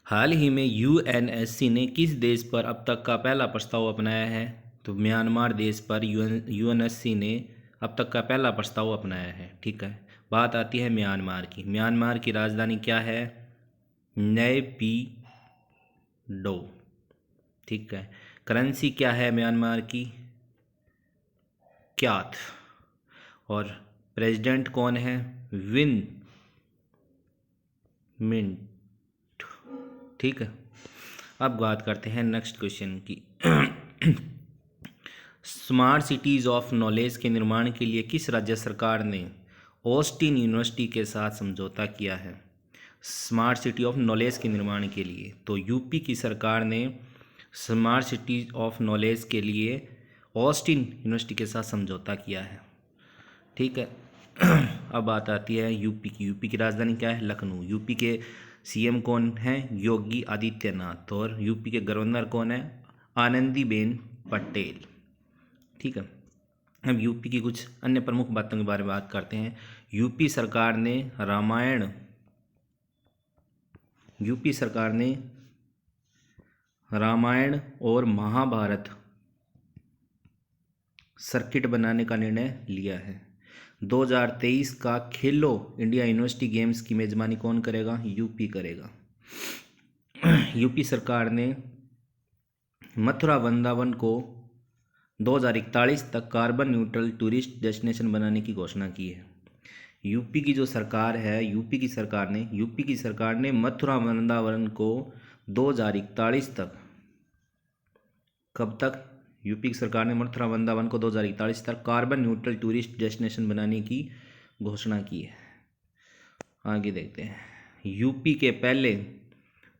हाल ही में यूएनएससी ने किस देश पर अब तक का पहला प्रस्ताव अपनाया है? तो म्यांमार देश पर यूएनएससी ने अब तक का पहला प्रस्ताव अपनाया है। ठीक है, बात आती है म्यांमार की। म्यांमार की राजधानी क्या है? नेपिडो। ठीक है, करेंसी क्या है म्यांमार की? क्याथ। और प्रेसिडेंट कौन है? Win Myint. ठीक है, अब बात करते हैं नेक्स्ट क्वेश्चन की। स्मार्ट सिटीज़ ऑफ नॉलेज के निर्माण के लिए किस राज्य सरकार ने ऑस्टिन यूनिवर्सिटी के साथ समझौता किया है? स्मार्ट सिटी ऑफ नॉलेज के निर्माण के लिए तो यूपी की सरकार ने स्मार्ट सिटी ऑफ नॉलेज के लिए ऑस्टिन यूनिवर्सिटी के साथ समझौता किया है। ठीक है, अब बात आती है यूपी की। यूपी की राजधानी क्या है? लखनऊ। यूपी के सीएम कौन हैं? योगी आदित्यनाथ। और यूपी के गवर्नर कौन है? आनंदीबेन पटेल। ठीक है, अब यूपी की कुछ अन्य प्रमुख बातों के बारे में बात करते हैं। यूपी सरकार ने रामायण और महाभारत सर्किट बनाने का निर्णय लिया है। 2023 का खेलो इंडिया यूनिवर्सिटी गेम्स की मेजबानी कौन करेगा? यूपी करेगा। यूपी सरकार ने मथुरा वृंदावन को 2041 तक कार्बन न्यूट्रल टूरिस्ट डेस्टिनेशन बनाने की घोषणा की है। यूपी की जो सरकार है, यूपी की सरकार ने मथुरा वृंदावन को 2041 तक, कब तक? यूपी की सरकार ने मथुरा वृंदावन को 2041 तक कार्बन न्यूट्रल टूरिस्ट डेस्टिनेशन बनाने की घोषणा की है। आगे देखते हैं। यूपी के पहले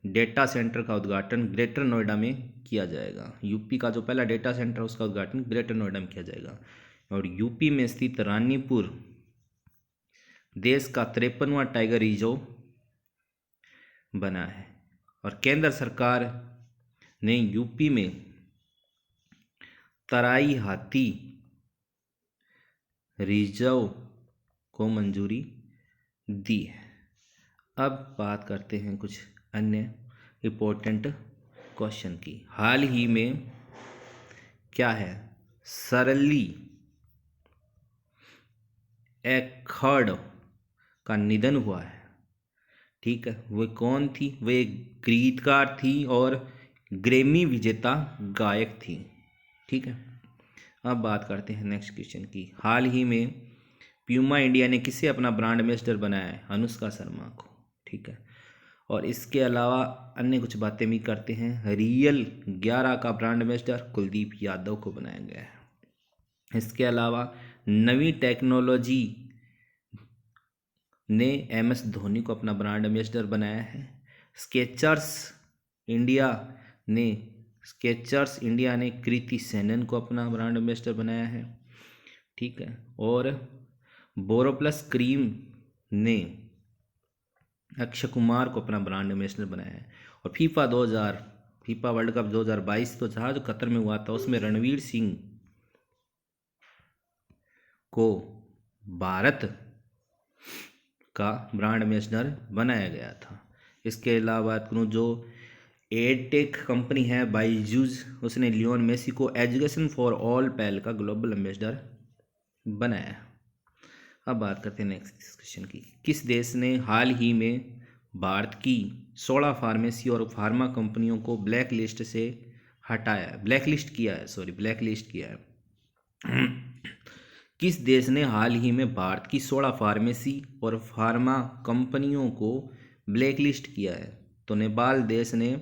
डेटा सेंटर का उद्घाटन ग्रेटर नोएडा में किया जाएगा। यूपी का जो पहला डेटा सेंटर है उसका उद्घाटन ग्रेटर नोएडा में किया जाएगा। और यूपी में स्थित रानीपुर देश का 53वां टाइगर रिजर्व बना है। और केंद्र सरकार ने यूपी में तराई हाथी रिजर्व को मंजूरी दी है। अब बात करते हैं कुछ अन्य इम्पोर्टेंट क्वेश्चन की। हाल ही में क्या है? सरली एखर्ड का निधन हुआ है। ठीक है, वे कौन थी? वे एक गीतकार थी और ग्रैमी विजेता गायक थी। ठीक है, अब बात करते हैं नेक्स्ट क्वेश्चन की। हाल ही में प्यूमा इंडिया ने किसे अपना ब्रांड एम्बेसडर बनाया है? अनुष्का शर्मा को। ठीक है, और इसके अलावा अन्य कुछ बातें भी करते हैं। रियल 11 का ब्रांड एम्बेसडर कुलदीप यादव को बनाया गया है। इसके अलावा नवी टेक्नोलॉजी ने एमएस धोनी को अपना ब्रांड एम्बेसडर बनाया है। स्केचर्स इंडिया ने कृति सेनन को अपना ब्रांड एम्बेसडर बनाया है। ठीक है, और बोरोप्लस क्रीम ने अक्षय कुमार को अपना ब्रांड एम्बेसडर बनाया है। और फीफा वर्ल्ड कप 2022 तो था जो कतर में हुआ था, उसमें रणवीर सिंह को भारत का ब्रांड एम्बेसडर बनाया गया था। इसके अलावा बात करूँ जो एडटेक कंपनी है बाइजूस, उसने लियोन मेसी को एजुकेशन फॉर ऑल पहल का ग्लोबल एम्बेसडर बनाया। अब बात करते हैं नेक्स्ट क्वेश्चन की। किस देश ने हाल ही में भारत की 16 फार्मेसी और फार्मा कंपनियों को ब्लैकलिस्ट किया है? किस देश ने हाल ही में भारत की 16 फार्मेसी और फार्मा कंपनियों को ब्लैकलिस्ट किया है? तो नेपाल देश ने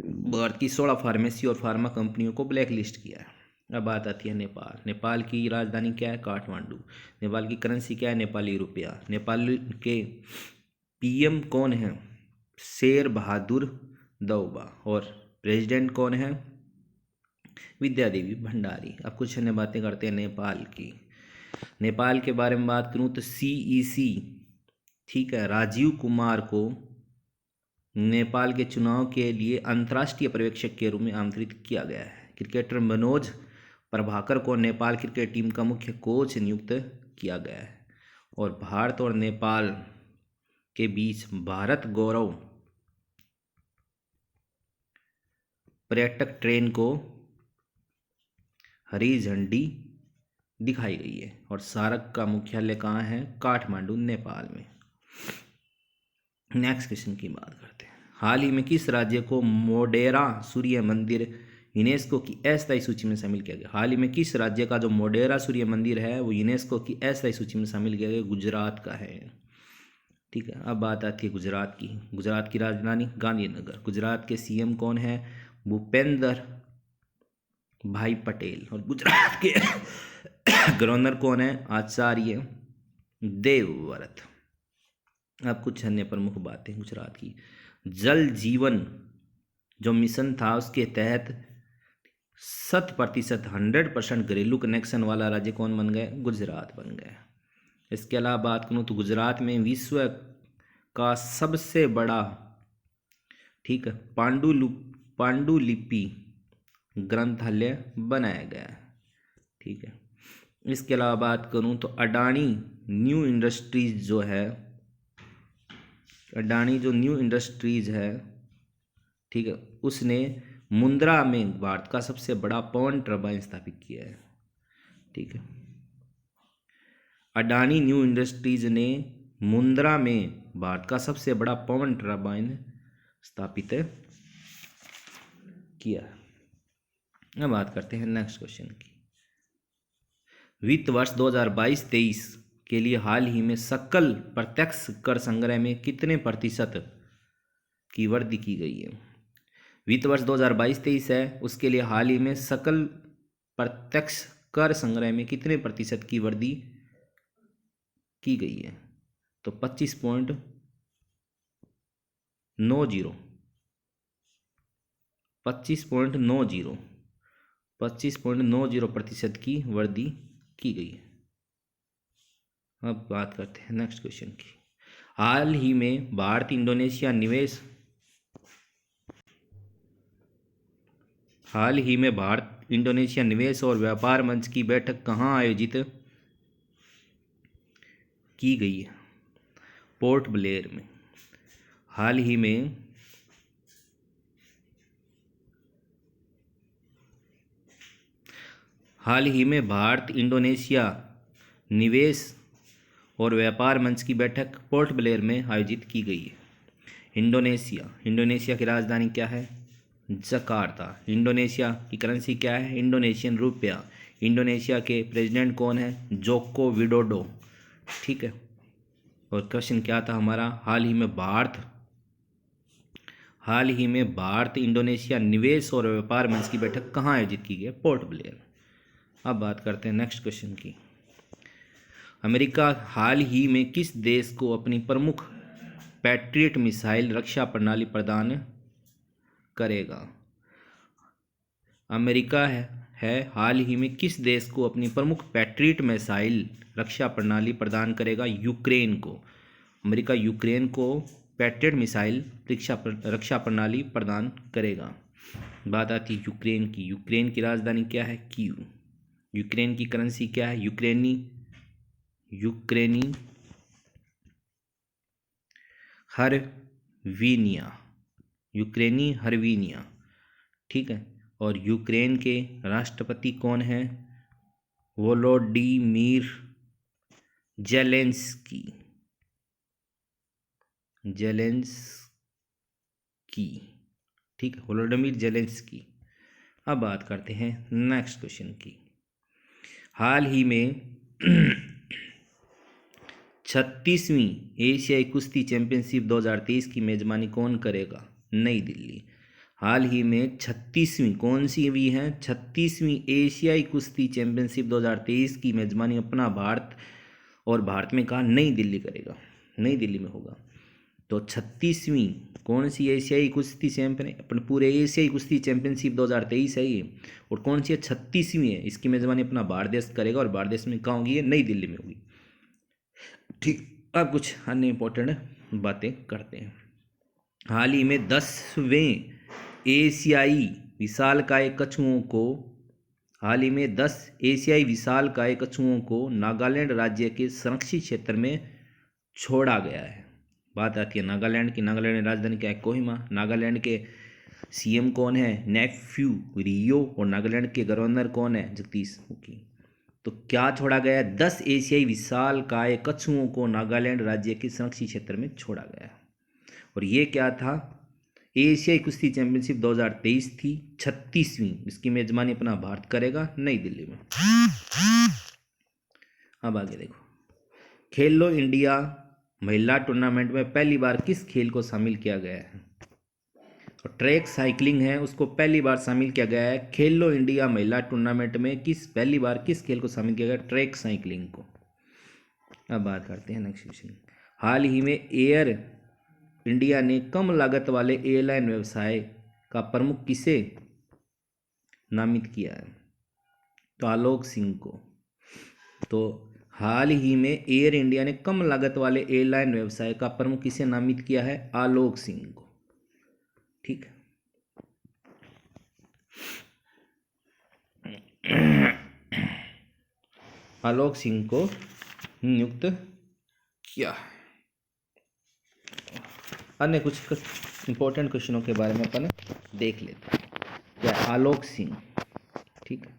भारत की 16 फार्मेसी और फार्मा कंपनियों को ब्लैकलिस्ट किया है। अब बात आती है नेपाल की राजधानी क्या है? काठमांडू। नेपाल की करेंसी क्या है? नेपाली रुपया। नेपाल के पीएम कौन है? शेर बहादुर देउबा। और प्रेसिडेंट कौन है? विद्या देवी भंडारी। अब कुछ अन्य बातें करते हैं नेपाल की। नेपाल के बारे में बात करूं तो सीईसी, ठीक है, राजीव कुमार को नेपाल के चुनाव के लिए अंतर्राष्ट्रीय पर्यवेक्षक के रूप में आमंत्रित किया गया है। क्रिकेटर मनोज प्रभाकर को नेपाल क्रिकेट टीम का मुख्य कोच नियुक्त किया गया है। और भारत और नेपाल के बीच भारत गौरव पर्यटक ट्रेन को हरी झंडी दिखाई गई है। और सार्क का मुख्यालय कहाँ है? काठमांडू, नेपाल में। नेक्स्ट क्वेश्चन की बात करते हैं। हाल ही में किस राज्य को मोढेरा सूर्य मंदिर यूनेस्को की अस्थायी सूची में शामिल किया गया? हाल ही में किस राज्य का जो मोढेरा सूर्य मंदिर है वो यूनेस्को की अस्थायी सूची में शामिल किया गया? गुजरात का है। ठीक है, अब बात आती है गुजरात की। गुजरात की राजधानी गांधीनगर। गुजरात के सीएम कौन है? भूपेंद्र भाई पटेल। और गुजरात के गवर्नर कौन है? आचार्य देवव्रत। अब कुछ अन्य प्रमुख बातें गुजरात की। जल जीवन जो मिशन था उसके तहत 100% घरेलू कनेक्शन वाला राज्य कौन बन गया? गुजरात बन गया। इसके अलावा बात करूँ तो गुजरात में विश्व का सबसे बड़ा, ठीक है, पांडुलिपि ग्रंथालय बनाया गया है। ठीक है, इसके अलावा बात करूँ तो अडानी न्यू इंडस्ट्रीज है, ठीक है, उसने मुंद्रा में भारत का सबसे बड़ा पवन टरबाइन स्थापित किया है। ठीक है, अडानी न्यू इंडस्ट्रीज ने मुंद्रा में भारत का सबसे बड़ा पवन टरबाइन स्थापित किया। अब बात करते हैं नेक्स्ट क्वेश्चन की। वित्त वर्ष 2022-23 के लिए हाल ही में सकल प्रत्यक्ष कर संग्रह में कितने प्रतिशत की वृद्धि की गई है? वित्त वर्ष 2022-23 है, उसके लिए हाल ही में सकल प्रत्यक्ष कर संग्रह में कितने प्रतिशत की वृद्धि की गई है? तो 25.90% की वृद्धि की गई है। अब बात करते हैं नेक्स्ट क्वेश्चन की। हाल ही में भारत इंडोनेशिया निवेश और व्यापार मंच की बैठक कहाँ आयोजित की गई है? पोर्ट ब्लेयर में। हाल ही में भारत इंडोनेशिया निवेश और व्यापार मंच की बैठक पोर्ट ब्लेयर में आयोजित की गई है। इंडोनेशिया की राजधानी क्या है? जकार्ता। इंडोनेशिया की करेंसी क्या है? Indonesian rupiah. इंडोनेशिया के प्रेसिडेंट कौन है? Joko Widodo. ठीक है, और क्वेश्चन क्या था हमारा? हाल ही में भारत इंडोनेशिया निवेश और व्यापार मंच की बैठक कहाँ आयोजित की गई? Port Blair. अब बात करते हैं नेक्स्ट क्वेश्चन की। अमेरिका हाल ही में किस देश को अपनी प्रमुख पैट्रियट मिसाइल रक्षा प्रणाली प्रदान करेगा? अमेरिका है हाल ही में किस देश को अपनी प्रमुख पैट्रियट मिसाइल रक्षा प्रणाली प्रदान करेगा? यूक्रेन को। अमेरिका यूक्रेन को पैट्रियट मिसाइल रक्षा प्रणाली प्रदान करेगा। बात आती है यूक्रेन की। यूक्रेन की राजधानी क्या है? कीव। यूक्रेन की करेंसी क्या है? यूक्रेनी हरवीनिया। ठीक है, और यूक्रेन के राष्ट्रपति कौन है? Volodymyr Zelensky. ठीक है, वोलोडिमीर जेलेंस्की। अब बात करते हैं नेक्स्ट क्वेश्चन की। हाल ही में 36वीं एशियाई कुश्ती चैंपियनशिप 2023 की मेजबानी कौन करेगा? नई दिल्ली। हाल ही में 36वीं कौन सी हुई है? 36वीं एशियाई कुश्ती चैंपियनशिप 2023 की मेजबानी अपना भारत में कहा? नई दिल्ली करेगा, नई दिल्ली में होगा। तो 36वीं कौन सी एशियाई कुश्ती चैंपियन? अपने पूरे एशियाई कुश्ती चैंपियनशिप 2023 है ये। और कौन सी है? 36वीं है। इसकी मेजबानी अपना भारत देश करेगा और भारत देश में कहाँ होगी? ये नई दिल्ली में होगी। ठीक, अब कुछ अन्य इंपॉर्टेंट बातें करते हैं। हाल ही में 10वें एशियाई विशालकाय कछुओं को नागालैंड राज्य के संरक्षित क्षेत्र में छोड़ा गया है। बात आती है नागालैंड की। नागालैंड की राजधानी क्या है? कोहिमा। नागालैंड के सीएम कौन है? नेफ्यू रियो। और नागालैंड के गवर्नर कौन है? जगदीश मुखी। तो क्या छोड़ा गया? 10 एशियाई विशालकाय कछुओं को नागालैंड राज्य के संरक्षित क्षेत्र में छोड़ा गया। और ये क्या था? एशियाई कुश्ती चैंपियनशिप 2023 थी, 36वीं। इसकी मेजबानी अपना भारत करेगा नई दिल्ली में। अब आगे देखो, खेलो इंडिया महिला टूर्नामेंट में पहली बार किस खेल को शामिल किया गया है? और ट्रैक साइकिलिंग है, उसको पहली बार शामिल किया गया है। खेलो इंडिया महिला टूर्नामेंट में पहली बार किस खेल को शामिल किया गया? ट्रैक साइकिलिंग को। अब बात करते हैं नेक्स्ट क्वेश्चन। हाल ही में एयर इंडिया ने कम लागत वाले एयरलाइन व्यवसाय का प्रमुख किसे नामित किया है? तो आलोक सिंह को। तो हाल ही में एयर इंडिया ने कम लागत वाले एयरलाइन व्यवसाय का प्रमुख किसे नामित किया है? आलोक सिंह को। ठीक है। आलोक सिंह को नियुक्त किया। अन्य कुछ इंपॉर्टेंट क्वेश्चनों के बारे में अपन देख लेते हैं। क्या? आलोक सिंह। ठीक है।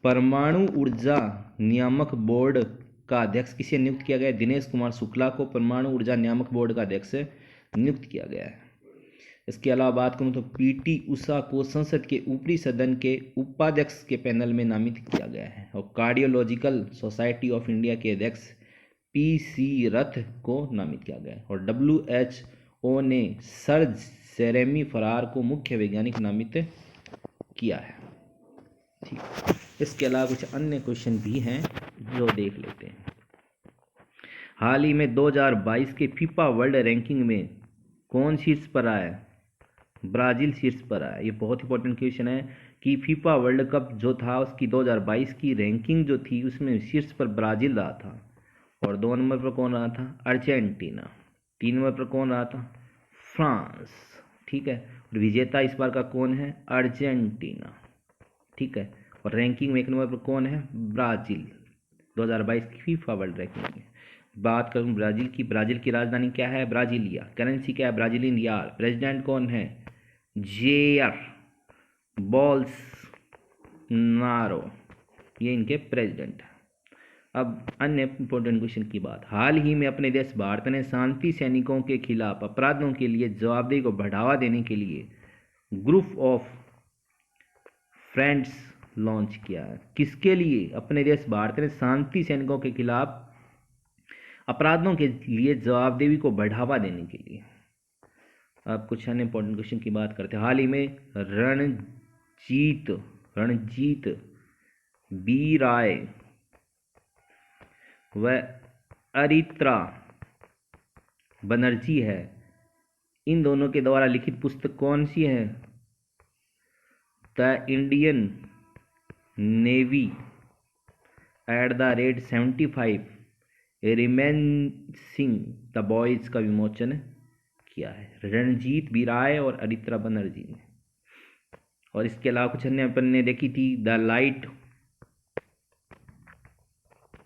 परमाणु ऊर्जा नियामक बोर्ड का अध्यक्ष किसे नियुक्त किया गया? दिनेश कुमार शुक्ला को परमाणु ऊर्जा नियामक बोर्ड का अध्यक्ष नियुक्त किया गया है। इसके अलावा बात करूं तो पीटी उषा को संसद के ऊपरी सदन के उपाध्यक्ष के पैनल में नामित किया गया है। और कार्डियोलॉजिकल सोसाइटी ऑफ इंडिया के अध्यक्ष पीसी रथ को नामित किया गया है। और WHO ने सर जेरेमी फरार को मुख्य वैज्ञानिक नामित किया है। ठीक। इसके अलावा कुछ अन्य क्वेश्चन भी हैं जो देख लेते हैं। हाल ही में 2022 के फीफा वर्ल्ड रैंकिंग में कौन शीर्ष पर आया? ब्राजील शीर्ष पर आया। ये बहुत इंपॉर्टेंट क्वेश्चन है कि फीफा वर्ल्ड कप जो था उसकी 2022 की रैंकिंग जो थी उसमें शीर्ष पर ब्राजील रहा था। और 2 नंबर पर कौन रहा था? अर्जेंटीना। 3 नंबर पर कौन रहा था? फ्रांस। ठीक है। और विजेता इस बार का कौन है? अर्जेंटीना। ठीक है। और रैंकिंग में 1 नंबर पर कौन है? ब्राजील। 2022 की फीफा वर्ल्ड रैंकिंग में बात करूं ब्राजील की। ब्राजील की राजधानी क्या है? ब्राजीलिया। करेंसी क्या है? ब्राजीलियन रियाल। प्रेसिडेंट कौन है? Jeer Bolsonaro. ये इनके प्रेसिडेंट हैं। अब अन्य इंपॉर्टेंट क्वेश्चन की बात। हाल ही में अपने देश भारत ने शांति सैनिकों के खिलाफ अपराधों के लिए जवाबदेही को बढ़ावा देने के लिए ग्रुप ऑफ फ्रेंड्स लॉन्च किया है। किसके लिए? अपने देश भारत ने शांति सैनिकों के खिलाफ अपराधों के लिए जवाबदेही को बढ़ावा देने के लिए। अब कुछ अन्य इंपॉर्टेंट क्वेश्चन की बात करते हैं। हाल ही में रणजीत बी राय व अरित्रा बनर्जी है, इन दोनों के द्वारा लिखित पुस्तक कौन सी है? The Indian Navy @75 reminiscing the boys का विमोचन किया है रणजीत बी राय और अरित्रा बनर्जी ने। और इसके अलावा कुछ अन्य अपन ने देखी थी। The light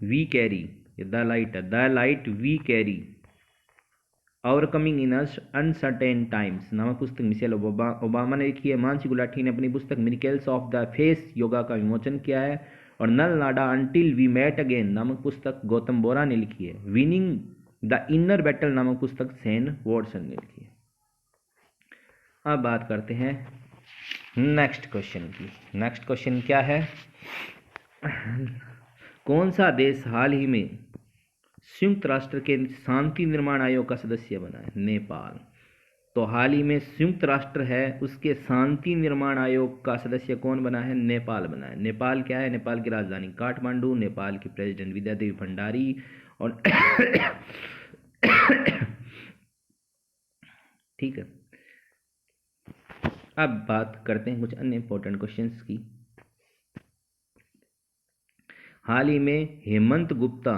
we carry overcoming in uncertain times नामक पुस्तक मिशेल ओबामा ने लिखी है। मानसी गुलाटी ने अपनी पुस्तक miracles of the face yoga का विमोचन किया है। और नल नाडा अंटिल वी मेट अगेन नामक पुस्तक गौतम बोरा ने लिखी है। विनिंग द इनर बैटल नामक पुस्तक सेन वॉटसन ने लिखी है। अब बात करते हैं नेक्स्ट क्वेश्चन की। नेक्स्ट क्वेश्चन क्या है? कौन सा देश हाल ही में संयुक्त राष्ट्र के शांति निर्माण आयोग का सदस्य बना है? नेपाल। तो हाल ही में संयुक्त राष्ट्र है उसके शांति निर्माण आयोग का सदस्य कौन बना है? नेपाल बना है। नेपाल क्या है? नेपाल की राजधानी काठमांडू। नेपाल की प्रेसिडेंट विद्यादेवी भंडारी। और ठीक है। अब बात करते हैं कुछ अन्य इंपॉर्टेंट क्वेश्चंस की। हाल ही में हेमंत गुप्ता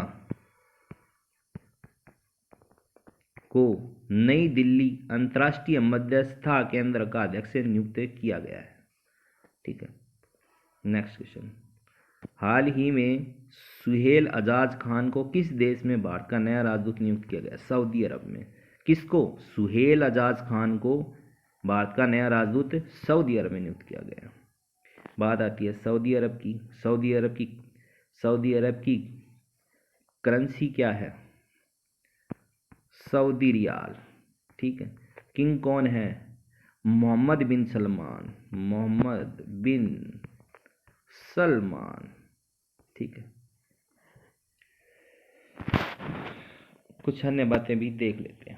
को नई दिल्ली अंतर्राष्ट्रीय मध्यस्थता केंद्र का अध्यक्ष नियुक्त किया गया है। ठीक है। Next question. हाल ही में सुहेल अजाज खान को किस देश में भारत का नया राजदूत नियुक्त किया गया? सऊदी अरब में। किसको? सुहेल अजाज खान को भारत का नया राजदूत सऊदी अरब में नियुक्त किया गया। बात आती है सऊदी अरब की। सऊदी अरब की करेंसी क्या है? Saudi riyal. ठीक है। किंग कौन है? मोहम्मद बिन सलमान। ठीक है। कुछ अन्य बातें भी देख लेते हैं।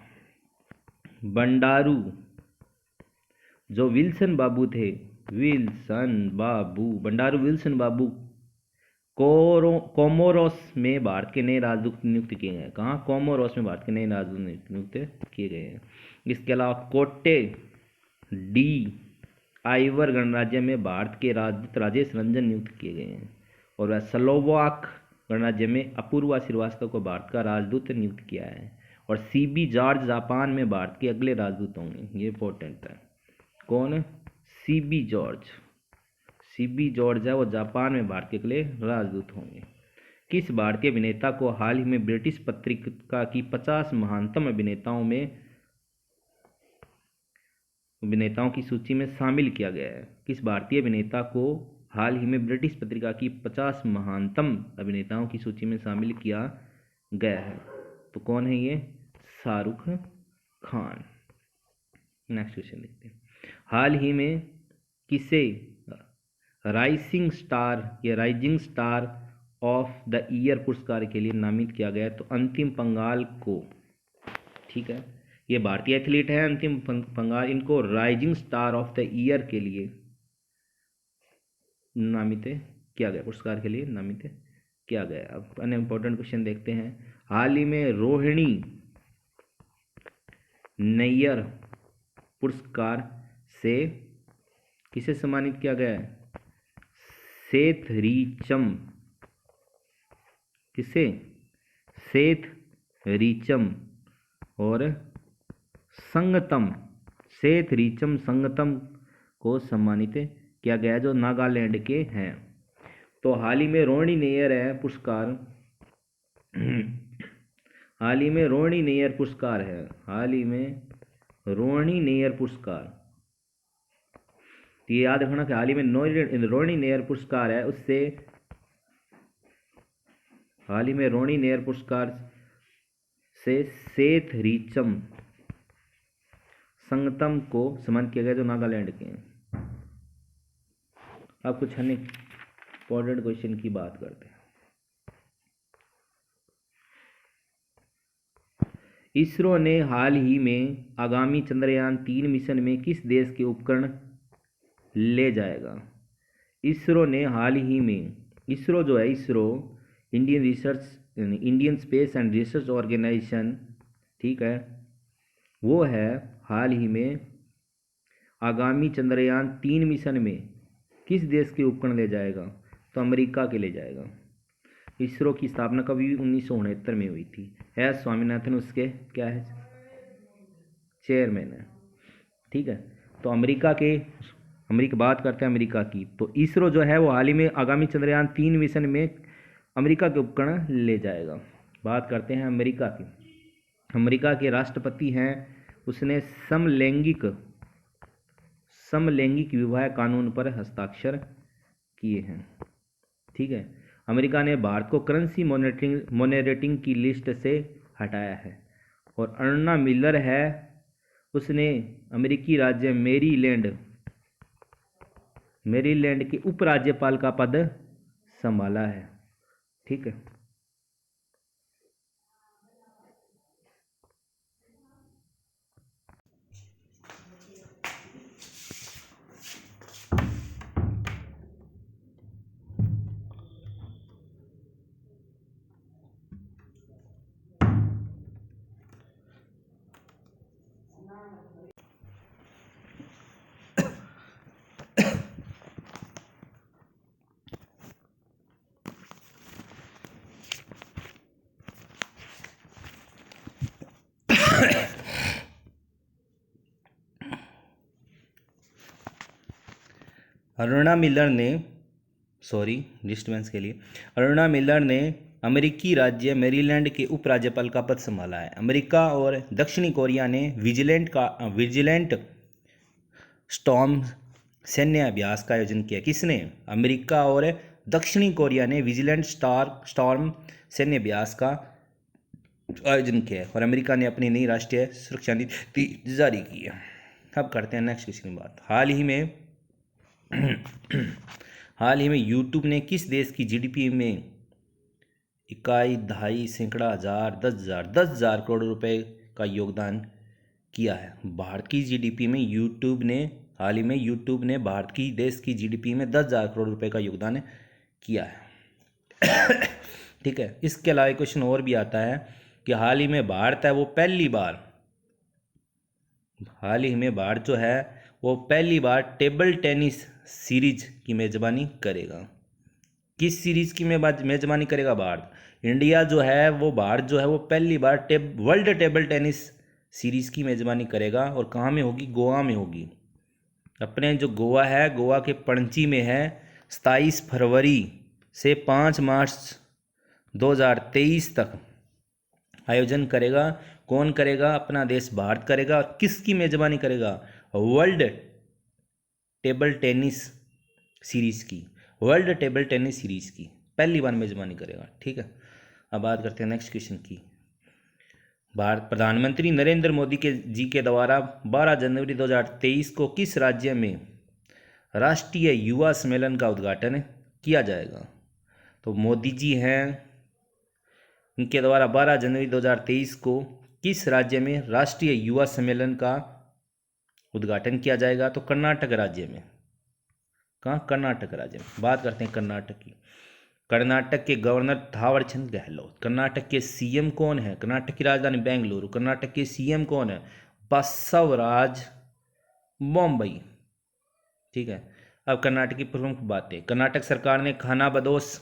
बंडारू जो विल्सन बाबू थे, बंडारू विल्सन बाबू कोमोरोस में भारत के नए राजदूत नियुक्त किए गए। कहाँ? कोमोरोस में भारत के नए राजदूत नियुक्त किए गए हैं। इसके अलावा कोटे डी आइवर गणराज्य में भारत के राजदूत राजेश रंजन नियुक्त किए गए हैं। और वह स्लोवाक गणराज्य में अपूर्वा श्रीवास्तव को भारत का राजदूत नियुक्त किया है। और सीबी जॉर्ज जापान में भारत के अगले राजदूत होंगे। ये इंपॉर्टेंट है। कौन? सीबी जॉर्ज है वो जापान में भारत के अगले राजदूत होंगे। किस भारतीय अभिनेता को हाल ही में ब्रिटिश पत्रिका की 50 महानतम अभिनेताओं की सूची में शामिल किया गया है? किस भारतीय अभिनेता को हाल ही में ब्रिटिश पत्रिका की 50 महानतम अभिनेताओं की सूची में शामिल किया गया है? तो कौन है ये? शाहरुख खान। नेक्स्ट क्वेश्चन देखते हैं। हाल ही में किसे rising star of the year पुरस्कार के लिए नामित किया गया? तो अंतिम पंघाल को। ठीक है। ये भारतीय एथलीट है अंतिम पंघाल। इनको rising star of the year के लिए नामित किया गया, पुरस्कार के लिए नामित किया गया। अब अन्य इंपॉर्टेंट क्वेश्चन देखते हैं। हाल ही में रोहिणी नैयर पुरस्कार से किसे सम्मानित किया गया है? सेथ रीचम। किसे? सेथ रीचम और सेथ रीचम संगतम को सम्मानित किया गया जो नागालैंड के हैं। तो हाल ही में रोहिणी नैयर है पुरस्कार हाल ही में रोहिणी नैयर पुरस्कार तो ये याद रखना कि हाल ही में रोहिणी नैयर पुरस्कार है, उससे हाल ही में रोहिणी नैयर पुरस्कार से सेथ रीचम संगतम को सम्मानित किया गया जो नागालैंड के हैं। अब कुछ अन्य इंपॉर्टेंट क्वेश्चन की बात करते हैं। इसरो ने हाल ही में आगामी चंद्रयान 3 मिशन में किस देश के उपकरण ले जाएगा? इसरो ने हाल ही में Indian space and research organisation, ठीक है, वो है हाल ही में आगामी चंद्रयान 3 मिशन में किस देश के उपकरण ले जाएगा? तो अमेरिका के ले जाएगा। इसरो की स्थापना कभी 1969 में हुई थी। एस स्वामीनाथन उसके क्या है? चेयरमैन है। ठीक है। तो अमेरिका बात करते हैं अमेरिका की। तो इसरो जो है वो हाल ही में आगामी चंद्रयान 3 मिशन में अमेरिका के उपकरण ले जाएगा। बात करते हैं अमेरिका की। अमेरिका के राष्ट्रपति हैं, उसने समलैंगिक विवाह कानून पर हस्ताक्षर किए हैं। ठीक है। अमेरिका ने भारत को करेंसी मॉनिटरिंग की लिस्ट से हटाया है। और अर्ना मिलर है, उसने अमेरिकी राज्य मेरीलैंड के उपराज्यपाल का पद संभाला है। ठीक है। अरुणा मिलर ने अमेरिकी राज्य मैरीलैंड के उपराज्यपाल का पद संभाला है? अमेरिका और दक्षिणी कोरिया ने विजिलेंट स्टॉर्म सैन्य अभ्यास का आयोजन किया। किसने? अमेरिका और दक्षिणी कोरिया ने विजिलेंट स्टॉर्म सैन्य अभ्यास का आयोजन किया और अमेरिका ने अपनी नई राष्ट्रीय सुरक्षा नीति जारी की है। अब करते हैं नेक्स्ट क्वेश्चन की बात। हाल ही में यूट्यूब ने किस देश की जीडीपी में इकाई, दहाई, सैकड़ा, हजार, 10,000 करोड़ रुपए का योगदान किया है? भारत की जीडीपी में हाल ही में यूट्यूब ने भारत की देश की जीडीपी में 10,000 करोड़ रुपए का योगदान किया है। ठीक है। इसके अलावा क्वेश्चन और भी आता है कि हाल ही में भारत जो है वो पहली बार टेबल टेनिस सीरीज की मेजबानी करेगा। किस सीरीज की मेजबानी करेगा? भारत वो पहली बार वर्ल्ड टेबल टेनिस सीरीज की मेजबानी करेगा और कहाँ में होगी? गोवा में होगी। अपने जो गोवा है, गोवा के पणजी में है। 27 फरवरी से 5 मार्च 2023 तक आयोजन करेगा। कौन करेगा? अपना देश भारत करेगा। और किसकी मेजबानी करेगा? वर्ल्ड टेबल टेनिस सीरीज की पहली बार मेजबानी करेगा। ठीक है। अब बात करते हैं नेक्स्ट क्वेश्चन की। भारत प्रधानमंत्री नरेंद्र मोदी जी के द्वारा 12 जनवरी 2023 को किस राज्य में राष्ट्रीय युवा सम्मेलन का उद्घाटन किया जाएगा? तो मोदी जी हैं, उनके द्वारा 12 जनवरी 2023 को किस राज्य में राष्ट्रीय युवा सम्मेलन का उद्घाटन किया जाएगा? तो कर्नाटक राज्य में। कहाँ? कर्नाटक राज्य में। बात करते हैं कर्नाटक की। कर्नाटक के गवर्नर थावरचंद गहलोत। कर्नाटक के सीएम कौन है? कर्नाटक की राजधानी बेंगलुरु। कर्नाटक के सीएम कौन है? बसवराज बोम्मई। ठीक है। अब कर्नाटक की प्रमुख बातें। कर्नाटक सरकार ने खानाबदोश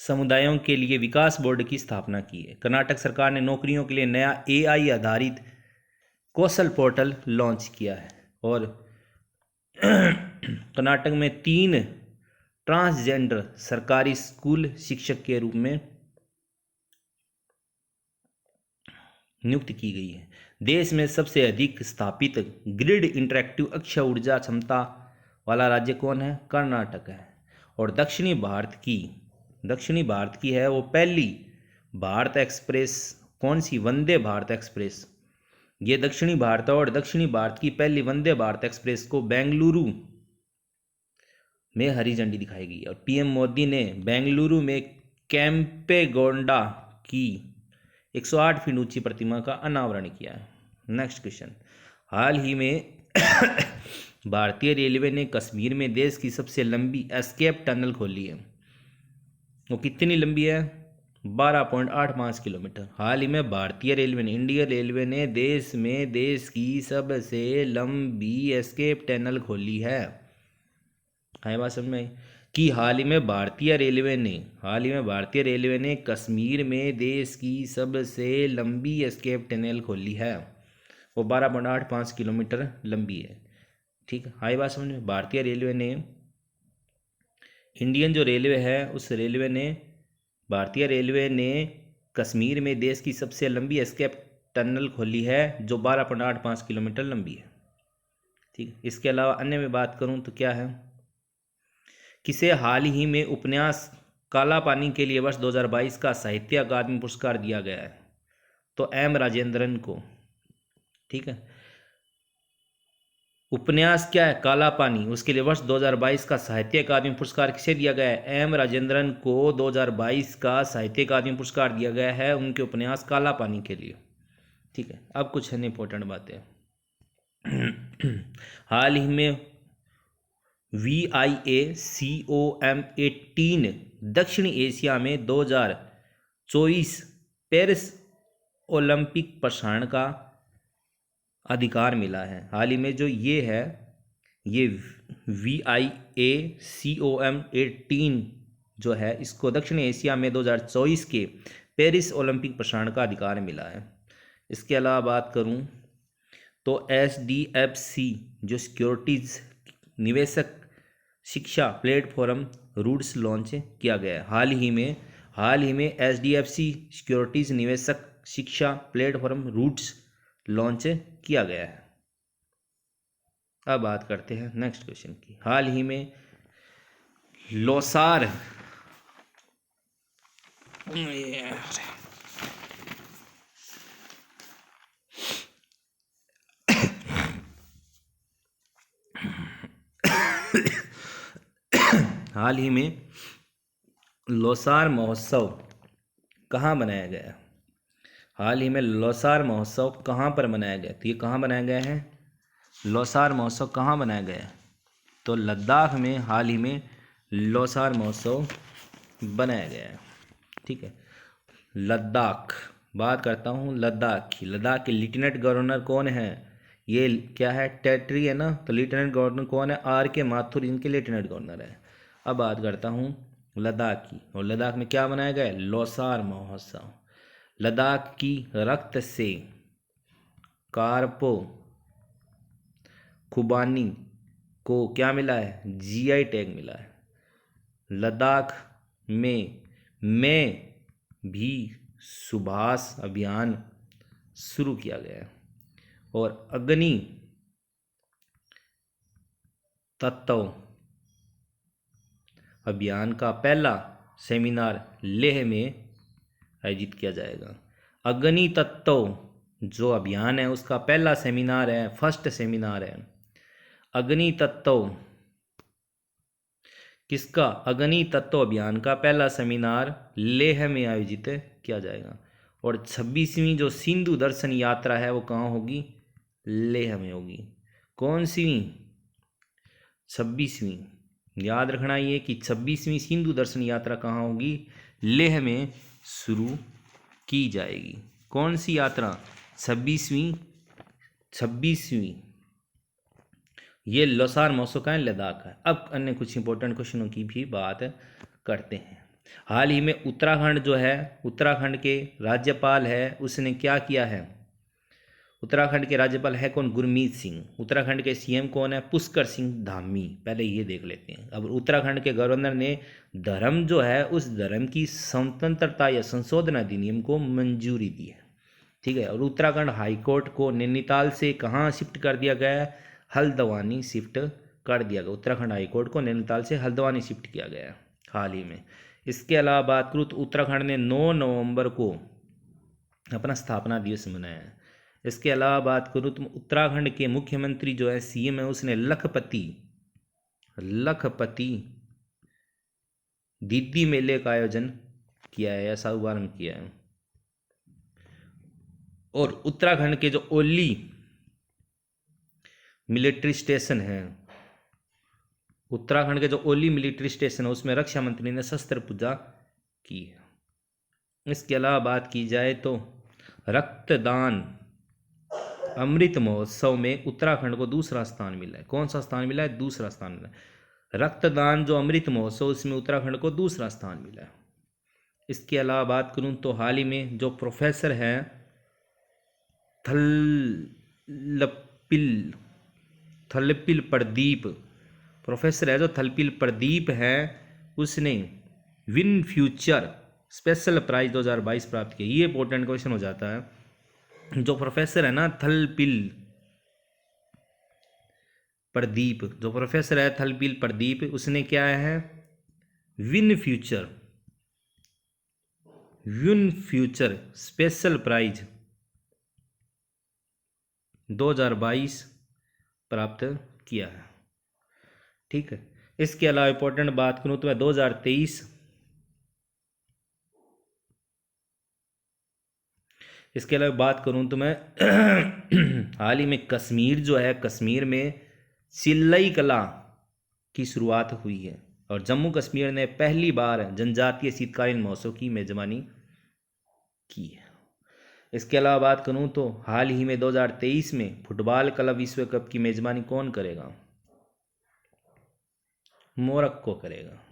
समुदायों के लिए विकास बोर्ड की स्थापना की है। कर्नाटक सरकार ने नौकरियों के लिए नया एआई आधारित कौशल पोर्टल लॉन्च किया है। और कर्नाटक में 3 ट्रांसजेंडर सरकारी स्कूल शिक्षक के रूप में नियुक्त की गई है। देश में सबसे अधिक स्थापित ग्रिड इंटरैक्टिव अक्षय ऊर्जा क्षमता वाला राज्य कौन है? कर्नाटक है। और दक्षिणी भारत की है वो पहली भारत एक्सप्रेस। कौन सी? वंदे भारत एक्सप्रेस। ये दक्षिणी भारत की पहली वंदे भारत एक्सप्रेस को बेंगलुरु में हरी झंडी दिखाई गई। और पीएम मोदी ने बेंगलुरु में कैंपेगौड़ा की 108 फीट ऊंची प्रतिमा का अनावरण किया है। Next question. हाल ही में भारतीय रेलवे ने कश्मीर में देश की सबसे लंबी एस्केप टनल खोली है। वो कितनी लंबी है? 12.85 किलोमीटर। हाल ही में भारतीय रेलवे ने, इंडियन रेलवे ने देश की सबसे लंबी एस्केप टनल खोली है। बात समझ में कि हाल ही में भारतीय रेलवे ने कश्मीर में देश की सबसे लंबी एस्केप टनल खोली है। वो 12.85 किलोमीटर लंबी है। ठीक है। हाई बात समझ में। भारतीय रेलवे ने, इंडियन जो रेलवे है उस भारतीय रेलवे ने कश्मीर में देश की सबसे लंबी एस्केप टनल खोली है जो 12.85 किलोमीटर लंबी है। ठीक। इसके अलावा अन्य में बात करूं तो क्या है? किसे हाल ही में उपन्यास काला पानी के लिए वर्ष 2022 का साहित्य अकादमी पुरस्कार दिया गया है? तो एम राजेंद्रन को। ठीक है। उपन्यास क्या है? काला पानी। उसके लिए वर्ष 2022 का साहित्य अकादमी पुरस्कार किसे दिया गया है? एम राजेंद्रन को 2022 का साहित्य अकादमी पुरस्कार दिया गया है उनके उपन्यास काला पानी के लिए। ठीक है। अब कुछ है इंपॉर्टेंट बातें। हाल ही में VIACOM18 दक्षिण एशिया में 2024 पेरिस ओलंपिक प्रसारण का अधिकार मिला है। हाल ही में जो ये है, ये VIACOM18 जो है, इसको दक्षिण एशिया में 2024 के पेरिस ओलंपिक प्रसारण का अधिकार मिला है। इसके अलावा बात करूं तो SDFC जो सिक्योरिटीज निवेशक शिक्षा प्लेटफॉर्म रूट्स लॉन्च किया गया है। हाल ही में HDFC सिक्योरिटीज निवेशक शिक्षा प्लेटफॉर्म रूट्स लॉन्च किया गया है। अब बात करते हैं नेक्स्ट क्वेश्चन की। हाल ही में लोसार हाल ही में लोसार महोत्सव कहाँ मनाया गया? हाल ही में लोसार महोत्सव कहाँ पर मनाया गया? तो ये कहाँ मनाया गया है? लोसार महोत्सव कहाँ मनाया गया है? तो लद्दाख में हाल ही में लोसार महोत्सव बनाया गया है। ठीक है, लद्दाख बात करता हूँ लद्दाख की। लद्दाख के लेफ्टिनेंट गवर्नर कौन है? ये क्या है? टेरिटरी है ना, तो लेफ्टिनेंट गवर्नर कौन है? RK माथुर इनके लेफ्टिनेंट गवर्नर है। अब बात करता हूँ लद्दाख की, और लद्दाख में क्या मनाया गया? लोसार महोत्सव। लद्दाख की रक्त से कारपो खुबानी को क्या मिला है? GI टैग मिला है। लद्दाख में मैं भी सुभाष अभियान शुरू किया गया है, और अग्नि तत्व अभियान का पहला सेमिनार लेह में आयोजित किया जाएगा। अग्नि तत्व जो अभियान है उसका पहला सेमिनार है, फर्स्ट सेमिनार है। अग्नि तत्व किसका? अग्नि तत्व अभियान का पहला सेमिनार लेह में आयोजित किया जाएगा। और 26वीं जो सिंधु दर्शन यात्रा है वो कहाँ होगी? लेह में होगी। कौन सी? 26वीं। याद रखना ये कि 26वीं सिंधु दर्शन यात्रा कहाँ होगी? लेह में शुरू की जाएगी। कौन सी यात्रा? 26वीं। ये लोसार महोत्सव का लद्दाख है। अब अन्य कुछ इंपॉर्टेंट क्वेश्चनों की भी बात करते हैं। हाल ही में उत्तराखंड जो है, उत्तराखंड के राज्यपाल है, उसने क्या किया है? उत्तराखंड के राज्यपाल है कौन? गुरमीत सिंह। उत्तराखंड के CM कौन है? पुष्कर सिंह धामी। पहले ये देख लेते हैं। अब उत्तराखंड के गवर्नर ने धर्म जो है उस धर्म की स्वतंत्रता या संशोधन अधिनियम को मंजूरी दी है। ठीक है, और उत्तराखंड हाईकोर्ट को नैनीताल से कहाँ शिफ्ट कर दिया गया है? हल्द्वानी शिफ्ट कर दिया गया। उत्तराखंड हाईकोर्ट को नैनीताल से हल्द्वानी शिफ्ट किया गया है हाल ही में। इसके अलावा बात करूँ तो उत्तराखंड ने 9 नवंबर को अपना स्थापना दिवस मनाया है। इसके अलावा बात करूँ तो उत्तराखंड के मुख्यमंत्री जो है CM है, उसने लखपति दीदी मेले का आयोजन किया है, ऐसा शुभारंभ किया है। और उत्तराखंड के जो ओली मिलिट्री स्टेशन है, उत्तराखंड के जो ओली मिलिट्री स्टेशन है उसमें रक्षा मंत्री ने शस्त्र पूजा की है। इसके अलावा बात की जाए तो रक्तदान अमृत महोत्सव में उत्तराखंड को दूसरा स्थान मिला है। कौन सा स्थान मिला है? दूसरा स्थान मिला है। रक्तदान जो अमृत महोत्सव उसमें उत्तराखंड को दूसरा स्थान मिला है। इसके अलावा बात करूं तो हाल ही में जो प्रोफेसर हैं थलपिल प्रदीप, प्रोफेसर है जो थलपिल प्रदीप है, उसने विन फ्यूचर स्पेशल प्राइज 2022 प्राप्त किया। ये इंपॉर्टेंट क्वेश्चन हो जाता है। जो प्रोफेसर है ना थलपिल प्रदीप, जो प्रोफेसर है थलपिल प्रदीप, उसने क्या है? विन फ्यूचर स्पेशल प्राइज 2022 प्राप्त किया है। ठीक है, इसके अलावा इंपॉर्टेंट बात करूं तो मैं 2023 इसके अलावा बात करूं तो मैं हाल ही में कश्मीर जो है, कश्मीर में चिल्लई कला की शुरुआत हुई है, और जम्मू कश्मीर ने पहली बार जनजातीय शीतकालीन महोत्सव की मेजबानी की है। इसके अलावा बात करूं तो हाल ही में 2023 में फुटबॉल क्लब विश्व कप की मेजबानी कौन करेगा? मोरक्को करेगा।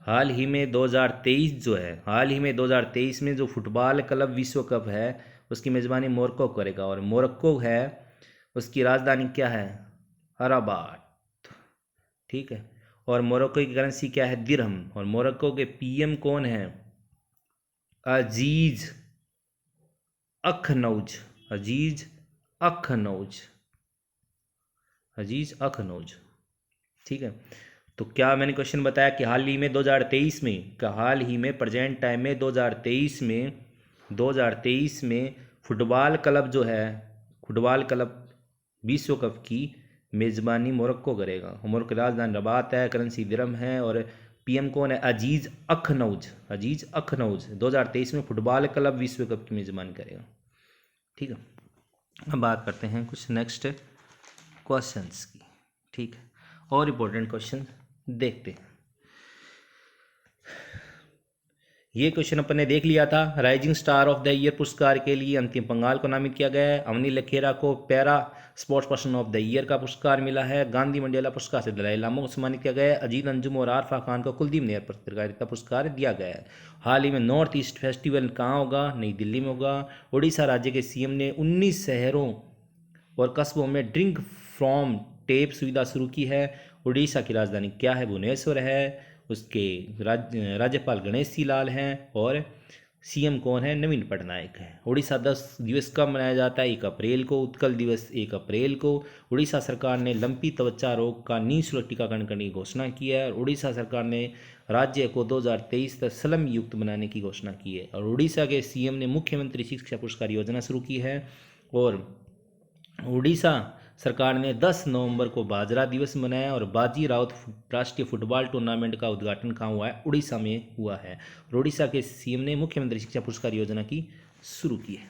हाल ही में 2023 में जो फुटबॉल क्लब विश्व कप है उसकी मेजबानी मोरक्को करेगा, और मोरक्को है उसकी राजधानी क्या है? रबात। ठीक है। और मोरक्को की करेंसी क्या है? दिरहम। और मोरक्को के पीएम कौन है? अजीज अखनौज। अजीज अखनौज। अजीज अखनौज। ठीक है। तो क्या मैंने क्वेश्चन बताया कि हाल ही में 2023 में, क्या हाल ही में प्रेजेंट टाइम में 2023 में फुटबॉल क्लब जो है, फुटबॉल क्लब विश्व कप की मेज़बानी मोरक्को करेगा। मोरक्को की राजधानी रबात है, करेंसी दिरहम है, और पीएम कौन है? अजीज अखनौज। अजीज अखनौज 2023 में फुटबॉल क्लब विश्व कप की मेज़बानी करेगा। ठीक है। अब बात करते हैं कुछ नेक्स्ट क्वेश्चंस की। ठीक है, और इम्पोर्टेंट क्वेश्चन देखते हैं। ये क्वेश्चन अपन ने देख लिया था। Rising star of the year पुरस्कार के लिए अंतिम पंघाल को नामित किया गया है। अवनी लखेरा को para sports person of the year का पुरस्कार मिला है। गांधी मंडेला पुरस्कार से दलाई लामा को सम्मानित किया गया है। अजीत अंजुम और आरफा खान को कुलदीप नैयर पत्रकारिता पुरस्कार दिया गया है। हाल ही में नॉर्थ ईस्ट फेस्टिवल कहाँ होगा? नई दिल्ली में होगा। उड़ीसा राज्य के सीएम ने 19 शहरों और कस्बों में ड्रिंक फ्रॉम टेप सुविधा शुरू की है। उड़ीसा की राजधानी क्या है? भुवनेश्वर है। उसके राज्यपाल गणेश सी लाल हैं और सीएम कौन है? नवीन पटनायक है। उड़ीसा 10 दिवस कब मनाया जाता है? 1 अप्रैल को। उत्कल दिवस 1 अप्रैल को। उड़ीसा सरकार ने लंपी त्वचा रोग का निःशुल्क टीकाकरण करने की घोषणा की है। और उड़ीसा सरकार ने राज्य को 2023 तक स्लम युक्त बनाने की घोषणा की है। और उड़ीसा के सीएम ने मुख्यमंत्री शिक्षा पुरस्कार योजना शुरू की है। और उड़ीसा सरकार ने 10 नवंबर को बाजरा दिवस मनाया। और बाजी राउत राष्ट्रीय फुटबॉल टूर्नामेंट का उद्घाटन कहाँ हुआ है? उड़ीसा में हुआ है। और उड़ीसा के सीएम ने मुख्यमंत्री शिक्षा पुरस्कार योजना की शुरू की है।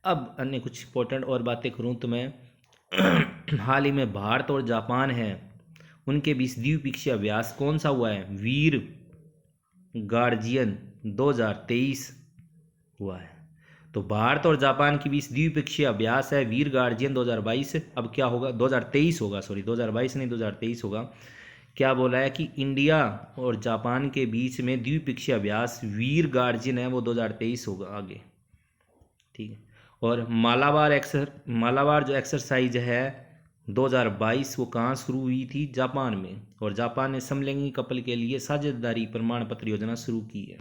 अब अन्य कुछ इंपॉर्टेंट और बातें करूँ तो मैं हाल ही में भारत और जापान है, उनके बीच द्विपक्षीय अभ्यास कौन सा हुआ है? वीर गार्जियन 2023 हुआ है। तो भारत और जापान के बीच द्विपक्षीय अभ्यास है वीर गार्जियन 2022। अब क्या होगा? 2023 होगा, सॉरी 2022 नहीं 2023 होगा। क्या बोला है कि इंडिया और जापान के बीच में द्विपक्षीय अभ्यास वीर गार्जियन है, वो 2023 होगा आगे। ठीक है। और मालाबार जो एक्सरसाइज है 2022 वो कहाँ शुरू हुई थी? जापान में। और जापान ने समलैंगिक कपल के लिए साझेदारी प्रमाण पत्र योजना शुरू की है।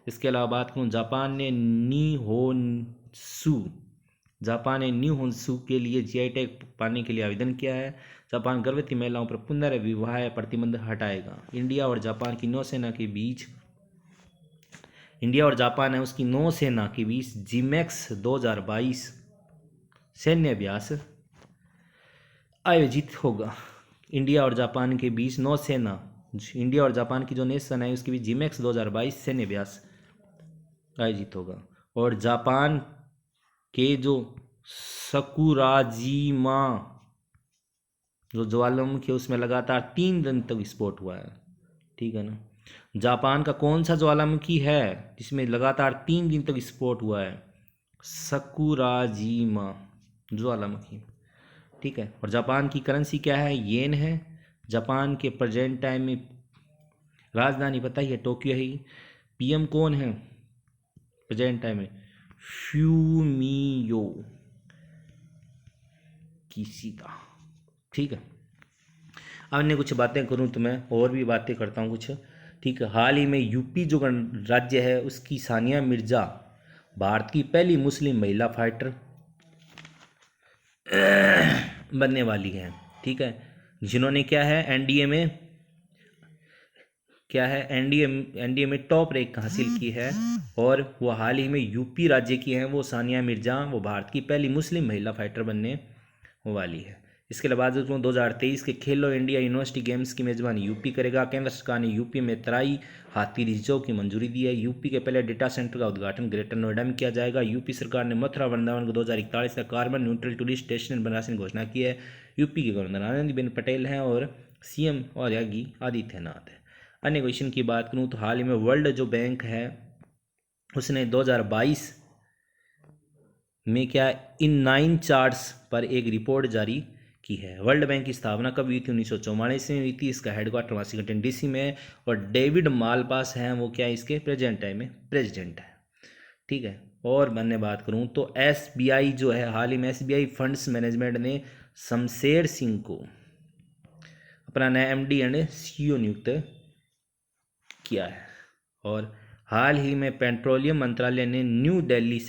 इसके अलावा बात करूँ, जापान ने न्यूहोन्सू के लिए जीआई टैग पाने के लिए आवेदन किया है। जापान गर्भवती महिलाओं पर पुनर्विवाह प्रतिबंध हटाएगा। इंडिया और जापान है उसकी नौसेना के बीच जिमैक्स 2022 सैन्य अभ्यास आयोजित होगा। इंडिया और जापान के बीच इंडिया और जापान की जो नौसेना है उसके बीच जिमैक्स 2022 सैन्य अभ्यास आयोजित होगा। और जापान के जो सकुराजीमा जो ज्वालामुखी है उसमें लगातार 3 दिन तक विस्फोट हुआ है। ठीक है ना। जापान का कौन सा ज्वालामुखी है जिसमें लगातार 3 दिन तक विस्फोट हुआ है? सकुराजीमा ज्वालामुखी। ठीक है। और जापान की करेंसी क्या है? येन है। जापान के प्रेजेंट टाइम में राजधानी पता ही है, टोक्यो है। पीएम कौन है प्रेजेंट टाइम में? Fumio Kishida. ठीक है। अब अन्य कुछ बातें करूं तो मैं और भी बातें करता हूं कुछ। ठीक है। हाल ही में यूपी जो राज्य है उसकी सानिया मिर्जा भारत की पहली मुस्लिम महिला फाइटर बनने वाली है। ठीक है। जिन्होंने क्या है एनडीए में टॉप रैंक हासिल की है। और वो हाल ही में यूपी राज्य की हैं। वो सानिया मिर्जा, वो भारत की पहली मुस्लिम महिला फाइटर बनने वाली है। इसके अलावा 2023 के खेलो इंडिया यूनिवर्सिटी गेम्स की मेजबानी यूपी करेगा। केंद्र सरकार ने यूपी में तराई हाथी रिजर्व की मंजूरी दी है। यूपी के पहले डेटा सेंटर का उद्घाटन ग्रेटर नोएडा में किया जाएगा। यूपी सरकार ने मथुरा वृंदावन को 2041 तक कार्बन न्यूट्रल टूरिस्ट स्टेशन बनाने की घोषणा की है। यूपी के गवर्नर आनंदीबेन पटेल हैं और सीएम और योगी आदित्यनाथ है। अन्य क्वेश्चन की बात करूँ तो हाल ही में वर्ल्ड जो बैंक है उसने 2022 में क्या इन 9 चार्ट्स पर एक रिपोर्ट जारी की है। वर्ल्ड बैंक की स्थापना कब हुई थी? 1944 में हुई थी। इसका हेडक्वार्टर वाशिंगटन डीसी में है। और डेविड मालपास हैं, वो क्या इसके प्रेजेंट टाइम में प्रेसिडेंट है। ठीक है। और मैंने बात करूं तो एसबीआई जो है, हाल ही में एसबीआई फंड्स मैनेजमेंट ने शमशेर सिंह को अपना नया एमडी एंड सीईओ नियुक्त किया है। और हाल ही में पेट्रोलियम मंत्रालय ने न्यू दिल्ली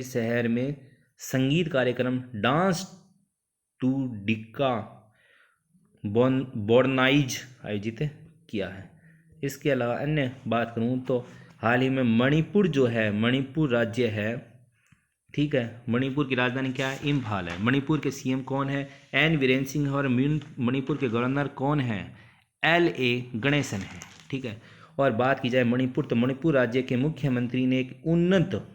शहर में संगीत कार्यक्रम डांस टू डिक्का बॉर्नाइज आयोजित किया है। इसके अलावा अन्य बात करूँ तो हाल ही में मणिपुर जो है, मणिपुर राज्य है, ठीक है, मणिपुर की राजधानी क्या है, इम्फाल है। मणिपुर के सीएम कौन है, एन वीरेंद्र सिंह। और मणिपुर के गवर्नर कौन है, LA गणेशन है, ठीक है। और बात की जाए मणिपुर, तो मणिपुर राज्य के मुख्यमंत्री ने एक उन्नत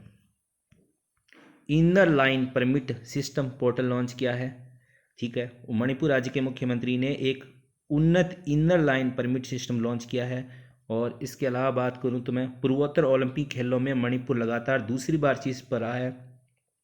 inner line permit system portal launch किया है, ठीक है। मणिपुर राज्य के मुख्यमंत्री ने एक उन्नत inner line permit system launch किया है। और इसके अलावा बात करूं तो मैं पूर्वोत्तर ओलंपिक खेलों में मणिपुर लगातार दूसरी बार शीर्ष पर रहा है,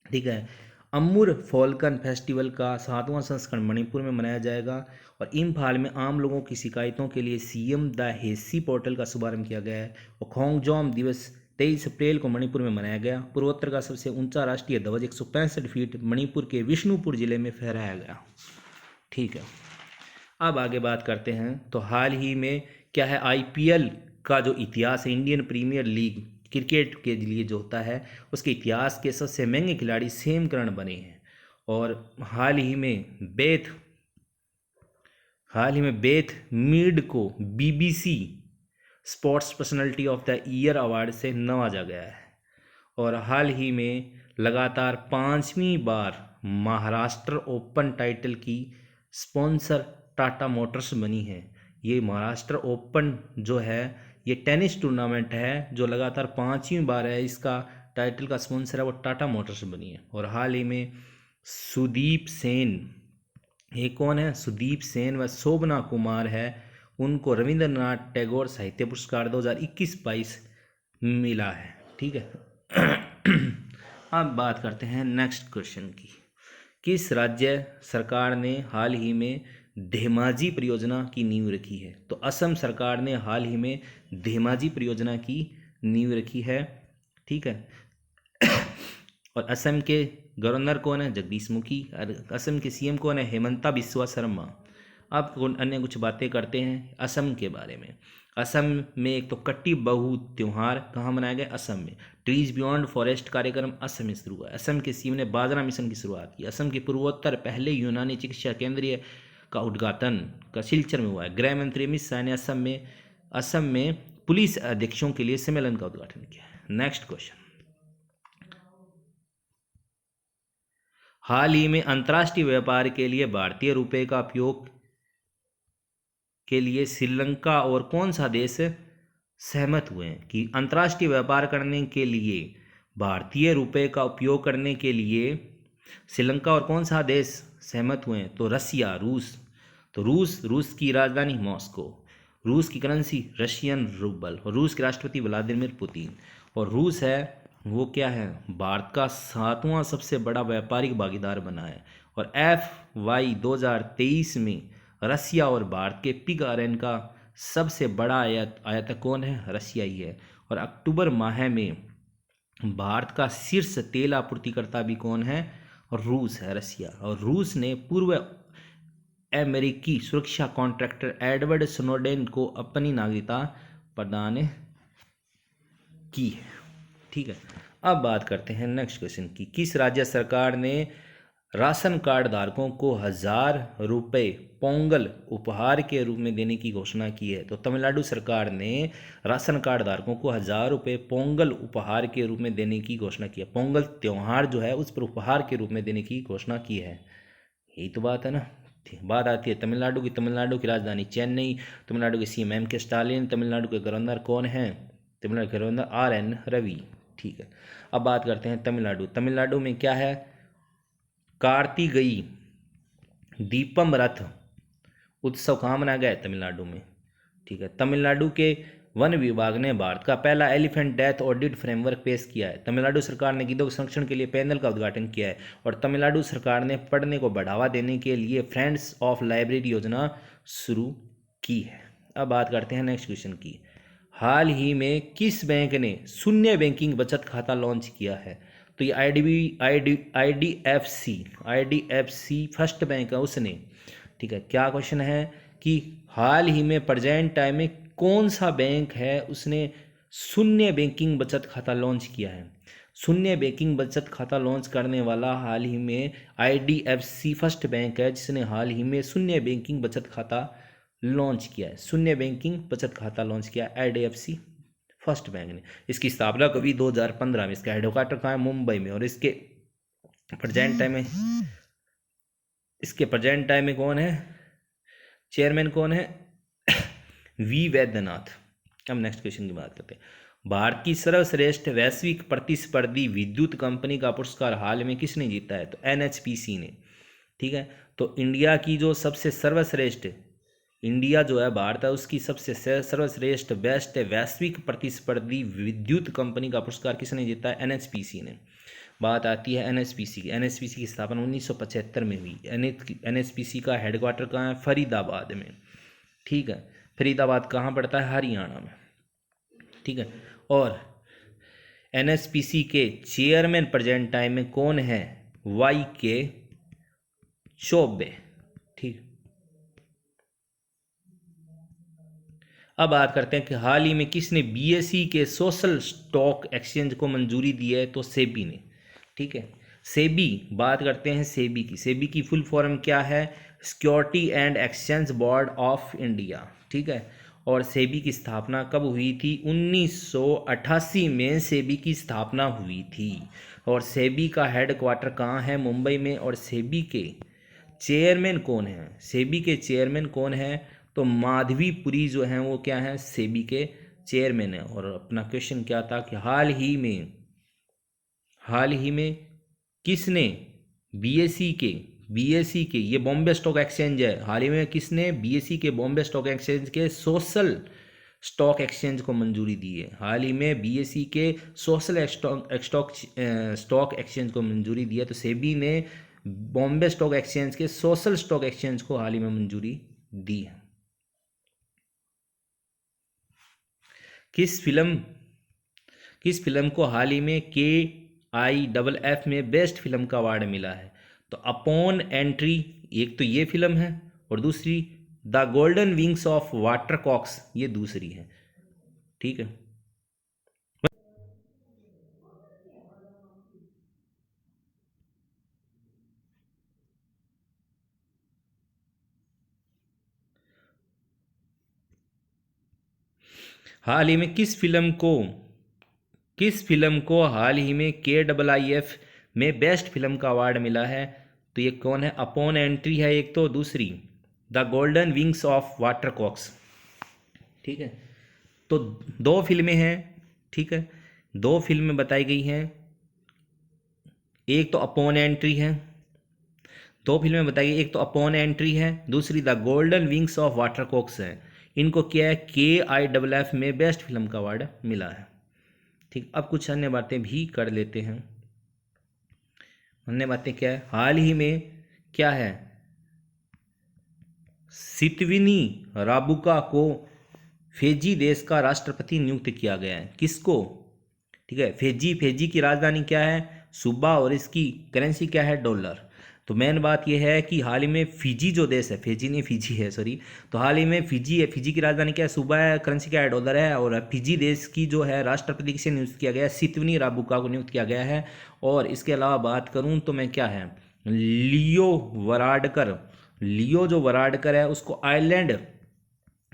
ठीक है। अमूर फॉल्कन फेस्टिवल का 7वां संस्करण मणिपुर में मनाया जाएगा। और इम्फाल में आम लोगों की शिकायतों के लिए सीएम द हेसी पोर्टल का शुभारंभ किया गया है। और खोंगजोम दिवस 23 अप्रैल को मणिपुर में मनाया गया। पूर्वोत्तर का सबसे ऊंचा राष्ट्रीय ध्वज 165 फीट मणिपुर के विष्णुपुर जिले में फहराया गया, ठीक है। अब आगे बात करते हैं तो हाल ही में क्या है, IPL का जो इतिहास है, इंडियन प्रीमियर लीग क्रिकेट के लिए जो होता है, उसके इतिहास के सबसे महंगे खिलाड़ी सेम करन बने हैं। और हाल ही में बेथ मीड को BBC sports personality of the year award से नवाजा गया है। और हाल ही में लगातार 5वीं बार महाराष्ट्र ओपन टाइटल की स्पॉन्सर टाटा मोटर्स बनी है। ये महाराष्ट्र ओपन जो है ये टेनिस टूर्नामेंट है जो लगातार 5वीं बार है, इसका टाइटल का स्पॉन्सर है वो टाटा मोटर्स बनी है। और हाल ही में सुदीप सेन, ये कौन है, सुदीप सेन व शोभना कुमार है, उनको रविंद्रनाथ टैगोर साहित्य पुरस्कार 2021-22 मिला है, ठीक है। अब बात करते हैं नेक्स्ट क्वेश्चन की। किस राज्य सरकार ने हाल ही में धेमाजी परियोजना की नींव रखी है, तो असम सरकार ने हाल ही में धेमाजी परियोजना की नींव रखी है, ठीक है। और असम के गवर्नर कौन है, जगदीश मुखी। असम के सीएम कौन है, हेमंता बिस्वा शर्मा। अब अन्य कुछ बातें करते हैं असम के बारे में। असम में एक तो कट्टी बहु त्योहार कहाँ मनाया गया, असम में। ट्रीज बियॉन्ड फॉरेस्ट कार्यक्रम असम में शुरू हुआ। असम के सीएम ने बाजरा मिशन की शुरुआत की। असम के पूर्वोत्तर पहले यूनानी चिकित्सा केंद्र का उद्घाटन का सिलचर में हुआ है। गृह मंत्री अमित शाह ने असम में पुलिस अधीक्षकों के लिए सम्मेलन का उद्घाटन किया है। नेक्स्ट क्वेश्चन, हाल ही में अंतर्राष्ट्रीय व्यापार के लिए भारतीय रुपये का उपयोग के लिए श्रीलंका और कौन सा देश सहमत हुए हैं, कि अंतर्राष्ट्रीय व्यापार करने के लिए भारतीय रुपये का उपयोग करने के लिए श्रीलंका और कौन सा देश सहमत हुए हैं, तो रसिया, रूस। तो रूस की राजधानी मॉस्को, रूस की करेंसी रशियन रूबल, और रूस के राष्ट्रपति व्लादिमीर पुतिन। और रूस है वो क्या है, भारत का 7वां सबसे बड़ा व्यापारिक भागीदार बना है। और FY 2023 में रसिया और भारत के पिग आयरन का सबसे बड़ा आयातक कौन है, रसिया ही है। और अक्टूबर माह में भारत का शीर्ष तेल आपूर्तिकर्ता भी कौन है, रूस है, रसिया। और रूस ने पूर्व अमेरिकी सुरक्षा कॉन्ट्रैक्टर एडवर्ड स्नोडेन को अपनी नागरिकता प्रदान की है, ठीक है। अब बात करते हैं नेक्स्ट क्वेश्चन की। किस राज्य सरकार ने राशन कार्ड धारकों को 1000 रुपये पोंगल उपहार के रूप में देने की घोषणा की है, तो तमिलनाडु सरकार ने राशन कार्ड धारकों को 1000 रुपये पोंगल उपहार के रूप में देने की घोषणा की है। पोंगल त्यौहार जो है उस पर उपहार के रूप में देने की घोषणा की है। यही तो बात है ना। बात आती है तमिलनाडु की राजधानी चेन्नई, तमिलनाडु के सीएम M.K. स्टालिन, तमिलनाडु के गवर्नर कौन है, तमिलनाडु के गवर्नर R.N. रवि, ठीक है। अब बात करते हैं तमिलनाडु में क्या है, कार्तिगई दीपम रथ उत्सव कहाँ मनाया गया है, तमिलनाडु में, ठीक है। तमिलनाडु के वन विभाग ने भारत का पहला एलिफेंट डेथ ऑडिट फ्रेमवर्क पेश किया है। तमिलनाडु सरकार ने गिद्धों के संरक्षण के लिए पैनल का उद्घाटन किया है। और तमिलनाडु सरकार ने पढ़ने को बढ़ावा देने के लिए फ्रेंड्स ऑफ लाइब्रेरी योजना शुरू की है। अब बात करते हैं नेक्स्ट क्वेश्चन की। हाल ही में किस बैंक ने शून्य बैंकिंग बचत खाता लॉन्च किया है, तो ये IDFC फर्स्ट बैंक है, उसने ठीक है, क्या क्वेश्चन है कि हाल ही में प्रेजेंट टाइम में कौन सा बैंक है उसने शून्य बैंकिंग बचत खाता लॉन्च किया है। शून्य बैंकिंग बचत खाता लॉन्च करने वाला हाल ही में IDFC फर्स्ट बैंक है जिसने हाल ही में शून्य बैंकिंग बचत खाता लॉन्च किया है। शून्य बैंकिंग बचत खाता लॉन्च किया IDFC फर्स्ट बैंक ने। इसकी स्थापना कभी 2015 में। इसका हेडक्वार्टर कहाँ है? मुंबई में। और इसके प्रेजेंट टाइम में कौन है? चेयरमैन कौन है? वी वैद्यनाथ। हम नेक्स्ट क्वेश्चन की बात करते हैं। भारत की सर्वश्रेष्ठ वैश्विक प्रतिस्पर्धी विद्युत कंपनी का पुरस्कार हाल में किसने जीता है? तो NHPC ने। ठीक है, तो इंडिया की जो सबसे सर्वश्रेष्ठ, इंडिया जो है भारत है उसकी सबसे सर्वश्रेष्ठ बेस्ट वैश्विक प्रतिस्पर्धी विद्युत कंपनी का पुरस्कार किसने जीता है? NHPC ने। बात आती है NHPC की। NHPC की स्थापना 1975 में हुई। NHPC का हेडक्वार्टर कहाँ है? फरीदाबाद में। ठीक है, फरीदाबाद कहाँ पड़ता है? हरियाणा में। ठीक है, और NHPC के चेयरमैन प्रेजेंट टाइम में कौन है? YK चौबे। ठीक, अब बात करते हैं कि हाल ही में किसने BSE के सोशल स्टॉक एक्सचेंज को मंजूरी दी है? तो सेबी ने। ठीक है, सेबी, बात करते हैं सेबी की। सेबी की फुल फॉर्म क्या है? Security and exchange board of India. ठीक है, और सेबी की स्थापना कब हुई थी? 1988 में सेबी की स्थापना हुई थी। और सेबी का हेडक्वार्टर कहाँ है? मुंबई में। और सेबी के चेयरमैन कौन है? सेबी के चेयरमैन कौन है? तो माधवी पुरी जो हैं वो क्या हैं? सेबी के चेयरमैन है। और अपना क्वेश्चन क्या था कि हाल ही में किसने बीएसई के ये बॉम्बे स्टॉक एक्सचेंज है, हाल ही में किसने BSE के बॉम्बे स्टॉक एक्सचेंज के सोशल स्टॉक एक्सचेंज को मंजूरी दी है? हाल ही में BSE के सोशल स्टॉक एक्सचेंज को मंजूरी दी है। तो सेबी ने बॉम्बे स्टॉक एक्सचेंज के सोशल स्टॉक एक्सचेंज को हाल ही में मंजूरी दी है। किस फिल्म को हाल ही में KIFF में बेस्ट फिल्म का अवार्ड मिला है? तो अपॉन एंट्री एक तो ये फिल्म है, और दूसरी the golden wings of watercocks ये दूसरी है। ठीक है, हाल ही में किस फिल्म को हाल ही में KIIF में बेस्ट फिल्म का अवार्ड मिला है? तो ये कौन है? अपॉन एंट्री है एक तो, दूसरी the golden wings of watercocks. ठीक है, तो दो फिल्में हैं। ठीक है, दो फिल्में बताई गई हैं, एक तो अपॉन एंट्री है। दो फिल्में बताई गई, एक तो अपॉन एंट्री है, दूसरी the golden wings of watercocks है। इनको क्या है? KIFF में बेस्ट फिल्म का अवार्ड मिला है। ठीक, अब कुछ अन्य बातें भी कर लेते हैं। अन्य बातें क्या है? हाल ही में क्या है? सितविनी राबुका को फिजी देश का राष्ट्रपति नियुक्त किया गया है। किसको? ठीक है, फिजी की राजधानी क्या है? सुबा, और इसकी करेंसी क्या है? डॉलर। तो मेन बात यह है कि हाल ही में फिजी जो देश है, फिजी नहीं फिजी है सॉरी, तो हाल ही में फिजी है, फिजी की राजधानी क्या है? सुबा है, करेंसी क्या है? डॉलर है। और फिजी देश की जो है राष्ट्रपति किसे नियुक्त किया गया है? सितवनी राबुका को नियुक्त किया गया है। और इसके अलावा बात करूं तो मैं क्या है, लियो जो वराडकर है उसको आयरलैंड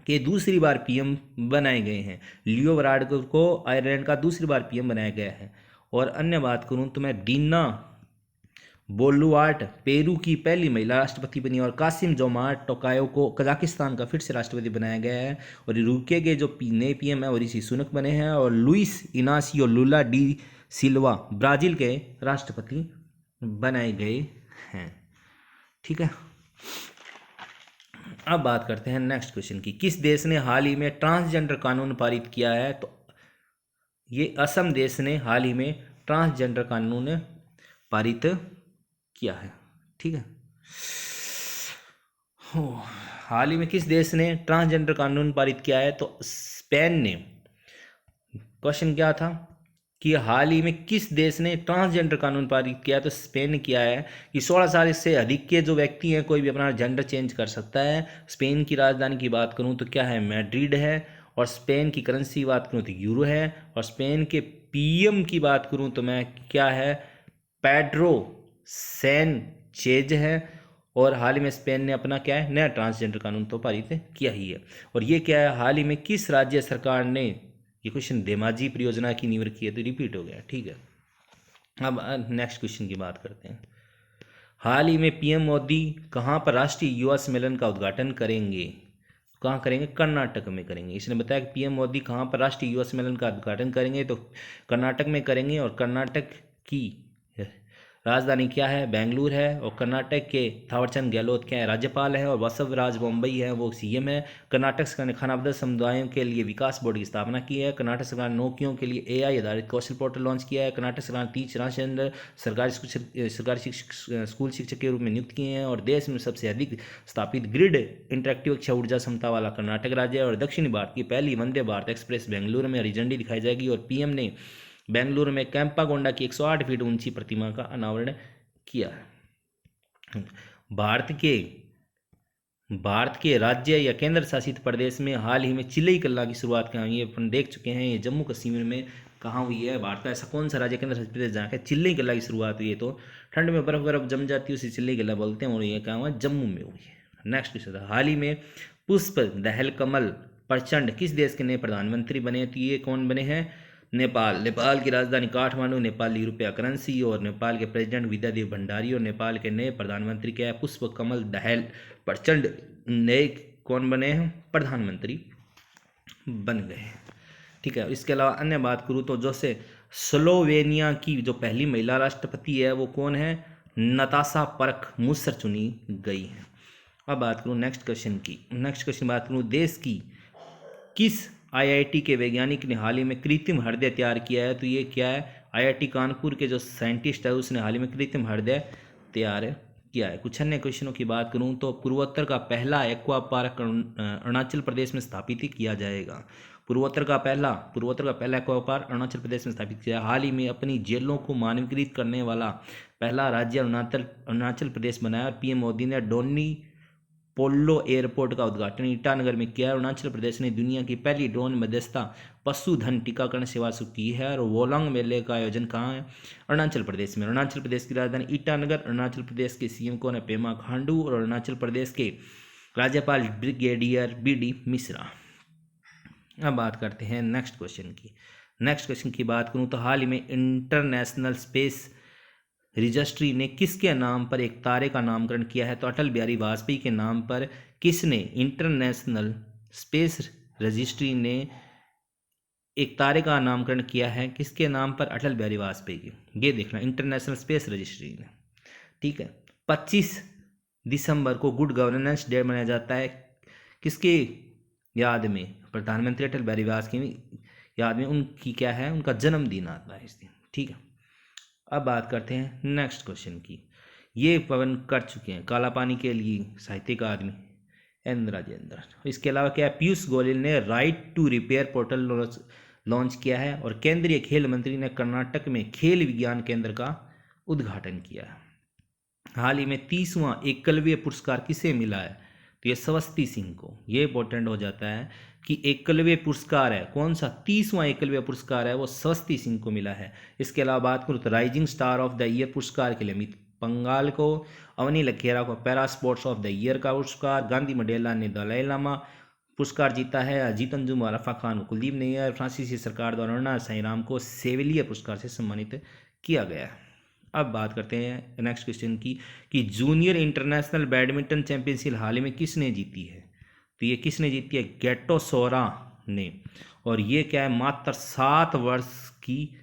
के दूसरी बार PM बनाए गए हैं। लियो वराडकर को आयरलैंड का दूसरी बार PM बनाया गया है। और अन्य बात करूं तो मैं दीना बोलुआर्ट पेरू की पहली महिला राष्ट्रपति बनी। और कासिम जोमार्ट टोकायो को कजाकिस्तान का फिर से राष्ट्रपति बनाया गया है। और यूके के जो नए PM है वो ऋषि सुनक बने हैं। और लुइस इनासियो लुला डी सिल्वा ब्राजील के राष्ट्रपति बनाए गए हैं। ठीक है, अब बात करते हैं नेक्स्ट क्वेश्चन की। किस देश ने हाल ही में ट्रांसजेंडर कानून पारित किया है? तो ये असम देश ने हाल ही में ट्रांसजेंडर कानून पारित किया है। ठीक है, हाल ही में किस देश ने ट्रांसजेंडर कानून पारित किया है? तो स्पेन ने। क्वेश्चन क्या था कि हाल ही में किस देश ने ट्रांसजेंडर कानून पारित किया है, तो स्पेन ने किया है कि 16 साल से अधिक के जो व्यक्ति हैं कोई भी अपना जेंडर चेंज कर सकता है। स्पेन की राजधानी की बात करूं तो क्या है, मैड्रिड है। और स्पेन की करेंसी की बात करूं तो यूरो है। और स्पेन के पीएम की बात करूं तो मैं क्या है, पेड्रो सैंचेज है। और हाल ही में स्पेन ने अपना क्या है, नया ट्रांसजेंडर कानून तो पारित किया ही है। और ये क्या है, हाल ही में किस राज्य सरकार ने, ये क्वेश्चन धेमाजी परियोजना की नींव रखी है, तो रिपीट हो गया, ठीक है। अब नेक्स्ट क्वेश्चन की बात करते हैं। हाल ही में पीएम मोदी कहाँ पर राष्ट्रीय युवा सम्मेलन का उद्घाटन करेंगे? कहाँ करेंगे? कर्नाटक में करेंगे। इसने बताया कि पीएम मोदी कहाँ पर राष्ट्रीय युवा सम्मेलन का उद्घाटन करेंगे, तो कर्नाटक में करेंगे। और कर्नाटक की राजधानी क्या है, बेंगलुरु है। और कर्नाटक के थावरचंद गहलोत क्या है, राज्यपाल है। और बसवराज बोम्मई है, वो सीएम है। कर्नाटक सरकार ने खानाबदोश समुदायों के लिए विकास बोर्ड की स्थापना की है। कर्नाटक सरकार ने नौकरियों के लिए एआई आधारित कौशल पोर्टल लॉन्च किया है। कर्नाटक सरकार ने 30 ट्रांसजेंडर सरकारी शिक्षक स्कूल शिक्षक के रूप में नियुक्त किए हैं। और देश में सबसे अधिक स्थापित ग्रिड इंटरेक्टिव अक्षय ऊर्जा क्षमता वाला कर्नाटक राज्य है। और दक्षिणी भारत की पहली वंदे भारत एक्सप्रेस बेंगलुरु में हरी झंडी दिखाई जाएगी। और पीएम ने बेंगलुरु में कैंपागोंडा की 108 फीट ऊंची प्रतिमा का अनावरण किया है। भारत के राज्य या केंद्र शासित प्रदेश में हाल ही में चिल्लई कल्ला की शुरुआत कहाँ हुई है, अपन देख चुके हैं। ये जम्मू कश्मीर में कहाँ हुई है, भारत का ऐसा कौन सा राज्य केंद्र शासित प्रदेश जहाँ के चिल्लई कल्ला की शुरुआत हुई है? तो ठंड में बर्फ जम जाती है, उसे चिल्लई कल्ला बोलते हैं। और ये कहाँ हुआ, जम्मू में हुई है। नेक्स्ट क्वेश्चन था, हाल ही में पुष्प दहल कमल प्रचंड किस देश के नए प्रधानमंत्री बने? तो ये कौन बने हैं, नेपाल की राजधानी काठमांडू, नेपाली रुपया करेंसी। और नेपाल के प्रेसिडेंट विद्यादेव भंडारी। और नेपाल के नए प्रधानमंत्री क्या है, पुष्प कमल दहल प्रचंड नए कौन बने हैं, प्रधानमंत्री बन गए हैं, ठीक है। इसके अलावा अन्य बात करूँ तो जैसे स्लोवेनिया की जो पहली महिला राष्ट्रपति है वो कौन है, नताशा परख मुसर चुनी गई है। अब बात करूँ नेक्स्ट क्वेश्चन बात करूँ, देश की किस आईआईटी के वैज्ञानिक ने हाल ही में कृत्रिम हृदय तैयार किया है? तो ये क्या है, आईआईटी कानपुर के जो साइंटिस्ट है उसने हाल ही में कृत्रिम हृदय तैयार किया है। कुछ अन्य क्वेश्चनों की बात करूं तो पूर्वोत्तर का पहला एक्वा पार्क अरुणाचल प्रदेश में स्थापित किया जाएगा। पूर्वोत्तर का पहला एक्वा पार्क अरुणाचल प्रदेश में स्थापित किया। हाल ही में अपनी जेलों को मानवीकृत करने वाला पहला राज्य अरुणाचल प्रदेश बनाया। और पीएम मोदी ने डोनी पोलो एयरपोर्ट का उद्घाटन ईटानगर में किया है। अरुणाचल प्रदेश ने दुनिया की पहली ड्रोन मध्यस्थता पशुधन टीकाकरण सेवा शुरू की है। और वोलोंग मेले का आयोजन कहाँ है, अरुणाचल प्रदेश में। अरुणाचल प्रदेश की राजधानी ईटानगर। अरुणाचल प्रदेश के सीएम कौन है, पेमा खांडू। और अरुणाचल प्रदेश के राज्यपाल ब्रिगेडियर बीडी मिश्रा। अब बात करते हैं नेक्स्ट क्वेश्चन की बात करूँ तो हाल ही में इंटरनेशनल स्पेस रजिस्ट्री ने किसके नाम पर एक तारे का नामकरण किया है? तो अटल बिहारी वाजपेयी के नाम पर किसने, इंटरनेशनल स्पेस रजिस्ट्री ने एक तारे का नामकरण किया है, किसके नाम पर, अटल बिहारी वाजपेयी की। ये देखना, इंटरनेशनल स्पेस रजिस्ट्री ने, ठीक है। 25 दिसंबर को गुड गवर्नेंस डे मनाया जाता है, किसकी याद में, प्रधानमंत्री अटल बिहारी वाजपेयी की याद में। उनकी क्या है, उनका जन्मदिन आता है इस दिन, ठीक है। अब बात करते हैं नेक्स्ट क्वेश्चन की। ये पवन कर चुके हैं, काला पानी के लिए साहित्य अकादमी एन राजेंद्र। इसके अलावा क्या है, पीयूष गोयल ने right to repair portal launch किया है। और केंद्रीय खेल मंत्री ने कर्नाटक में खेल विज्ञान केंद्र का उद्घाटन किया है। हाल ही में 30वां एकलव्य पुरस्कार किसे मिला है? तो ये स्वस्ति सिंह को। ये इंपॉर्टेंट हो जाता है कि एकलव्य पुरस्कार है, कौन सा 30वां एकलव्य पुरस्कार है, वो स्वस्ति सिंह को मिला है। इसके अलावा बात करूँ तो rising star of the year पुरस्कार के लिए अमित पंगाल को, अवनी लखेरा को para sports of the year का पुरस्कार, गांधी मंडेला ने दलाई लामा पुरस्कार जीता है, अजीत अंजुम अरफा खान को कुलदीप नैयर, फ्रांसीसी सरकार द्वारा अरुणा साईराम को सेविलियर पुरस्कार से सम्मानित किया गया है। अब बात करते हैं नेक्स्ट क्वेश्चन की कि जूनियर इंटरनेशनल बैडमिंटन चैंपियनशिप हाल ही में किसने जीती है? तो ये किसने जीती है, गेटो सोरा ने। और ये क्या है, मात्र 7 वर्ष की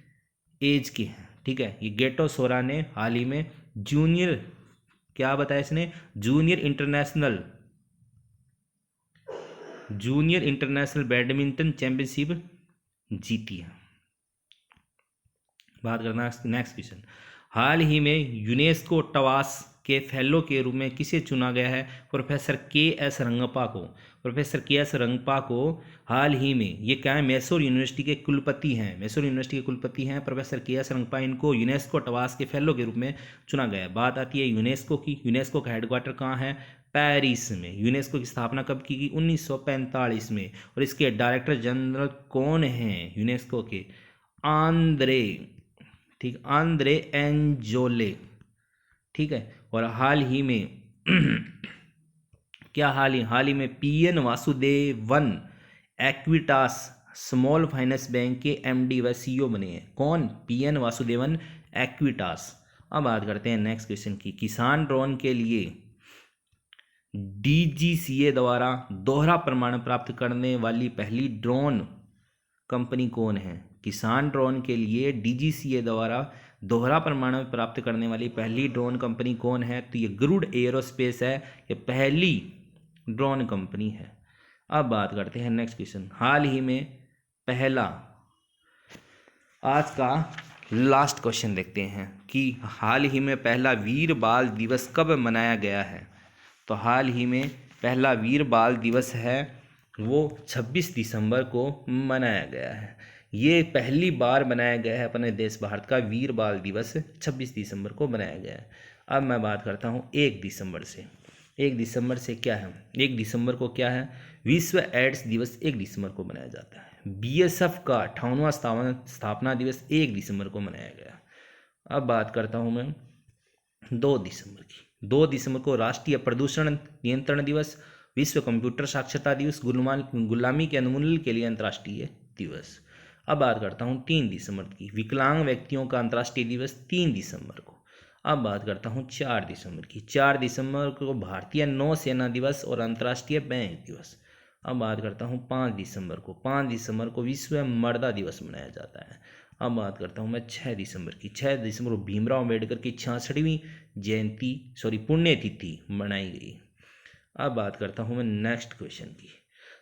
एज के हैं, ठीक है। ये गेटो सोरा ने हाल ही में जूनियर, क्या बताया इसने, जूनियर इंटरनेशनल बैडमिंटन चैंपियनशिप जीती है। बात करना नेक्स्ट क्वेश्चन, हाल ही में यूनेस्को टवास के फेलो के रूप में किसे चुना गया है? प्रोफेसर के एस रंगप्पा को। प्रोफेसर के एस रंगप्पा को हाल ही में, ये क्या है, मैसूर यूनिवर्सिटी के कुलपति हैं, मैसूर यूनिवर्सिटी के कुलपति हैं प्रोफेसर के एस रंगप्पा। इनको यूनेस्को टवास के फेलो के रूप में चुना गया है। बात आती है यूनेस्को की। यूनेस्को का हेडक्वार्टर कहाँ है? पेरिस में। यूनेस्को की स्थापना कब की गई? 1945 में। और इसके डायरेक्टर जनरल कौन हैं यूनेस्को के? आंद्रे, ठीक, आंद्रे एंजोले, ठीक है। और हाल ही में क्या हाल ही में PN Vasudevan Equitas small finance bank के एमडी व सीईओ बने हैं। कौन? PN Vasudevan Equitas. अब बात करते हैं नेक्स्ट क्वेश्चन की। किसान ड्रोन के लिए डीजीसीए द्वारा दोहरा प्रमाण प्राप्त करने वाली पहली ड्रोन कंपनी कौन है? किसान ड्रोन के लिए डीजीसीए द्वारा दोहरा प्रमाण प्राप्त करने वाली पहली ड्रोन कंपनी कौन है? तो ये गरुड़ एयरोस्पेस है, ये पहली ड्रोन कंपनी है। अब बात करते हैं नेक्स्ट क्वेश्चन। हाल ही में पहला, आज का लास्ट क्वेश्चन देखते हैं कि हाल ही में पहला वीर बाल दिवस कब मनाया गया है? तो हाल ही में पहला वीर बाल दिवस है वो 26 दिसंबर को मनाया गया है। ये पहली बार मनाया गया है अपने देश भारत का वीर बाल दिवस 26 दिसंबर को मनाया गया है। अब मैं बात करता हूँ 1 दिसंबर से। 1 दिसंबर से क्या है? 1 दिसंबर को क्या है? विश्व एड्स दिवस 1 दिसंबर को मनाया जाता है। बीएसएफ का 58वां स्थापना दिवस 1 दिसंबर को मनाया गया। अब बात करता हूँ मैं 2 दिसंबर की। 2 दिसंबर को राष्ट्रीय प्रदूषण नियंत्रण दिवस, विश्व कंप्यूटर साक्षरता दिवस, गुलामी के उन्मूलन के लिए अंतर्राष्ट्रीय दिवस। अब बात करता हूँ 3 दिसंबर की। विकलांग व्यक्तियों का अंतर्राष्ट्रीय दिवस 3 दिसंबर को। अब बात करता हूँ 4 दिसंबर की। 4 दिसंबर को भारतीय नौसेना दिवस और अंतर्राष्ट्रीय बैंक दिवस। अब बात करता हूँ 5 दिसंबर को। 5 दिसंबर को विश्व मर्दा दिवस मनाया जाता है। अब बात करता हूँ मैं 6 दिसंबर की। 6 दिसंबर को भीमराव अम्बेडकर की 66वीं पुण्यतिथि मनाई गई। अब बात करता हूँ मैं नेक्स्ट क्वेश्चन की।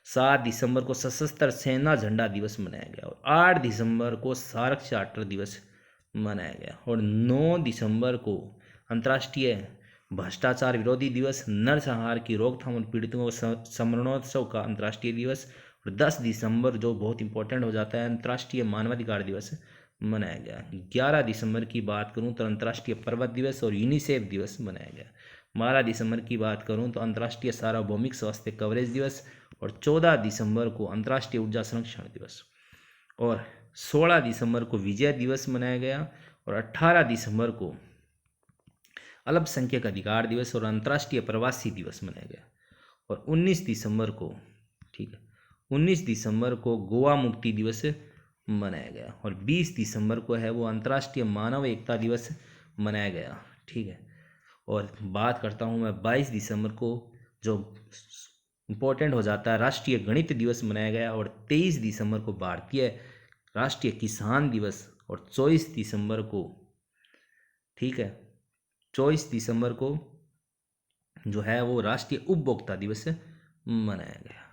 7 दिसंबर को सशस्त्र सेना झंडा दिवस मनाया गया और 8 दिसंबर को सार्क चार्टर दिवस मनाया गया और 9 दिसंबर को अंतर्राष्ट्रीय भ्रष्टाचार विरोधी दिवस, नरसंहार की रोकथाम और पीड़ितों को स्मरणोत्सव का अंतर्राष्ट्रीय दिवस, और 10 दिसंबर जो बहुत इंपॉर्टेंट हो जाता है अंतर्राष्ट्रीय मानवाधिकार दिवस मनाया गया। 11 दिसंबर की बात करूं तो अंतर्राष्ट्रीय पर्वत दिवस और यूनिसेफ दिवस मनाया गया। 12 दिसंबर की बात करूं तो अंतर्राष्ट्रीय सार्वभौमिक स्वास्थ्य कवरेज दिवस और 14 दिसंबर को अंतर्राष्ट्रीय ऊर्जा संरक्षण दिवस और 16 दिसंबर को विजय दिवस मनाया गया और 18 दिसंबर को अल्पसंख्यक अधिकार दिवस और अंतर्राष्ट्रीय प्रवासी दिवस मनाया गया और 19 दिसंबर को, ठीक है, 19 दिसंबर को गोवा मुक्ति दिवस मनाया गया और 20 दिसंबर को है वो अंतर्राष्ट्रीय मानव एकता दिवस मनाया गया, ठीक है। और बात करता हूँ मैं 22 दिसंबर को जो इम्पोर्टेंट हो जाता है राष्ट्रीय गणित दिवस मनाया गया और 23 दिसंबर को भारतीय राष्ट्रीय किसान दिवस और 24 दिसंबर को, ठीक है, 24 दिसंबर को जो है वो राष्ट्रीय उपभोक्ता दिवस मनाया गया।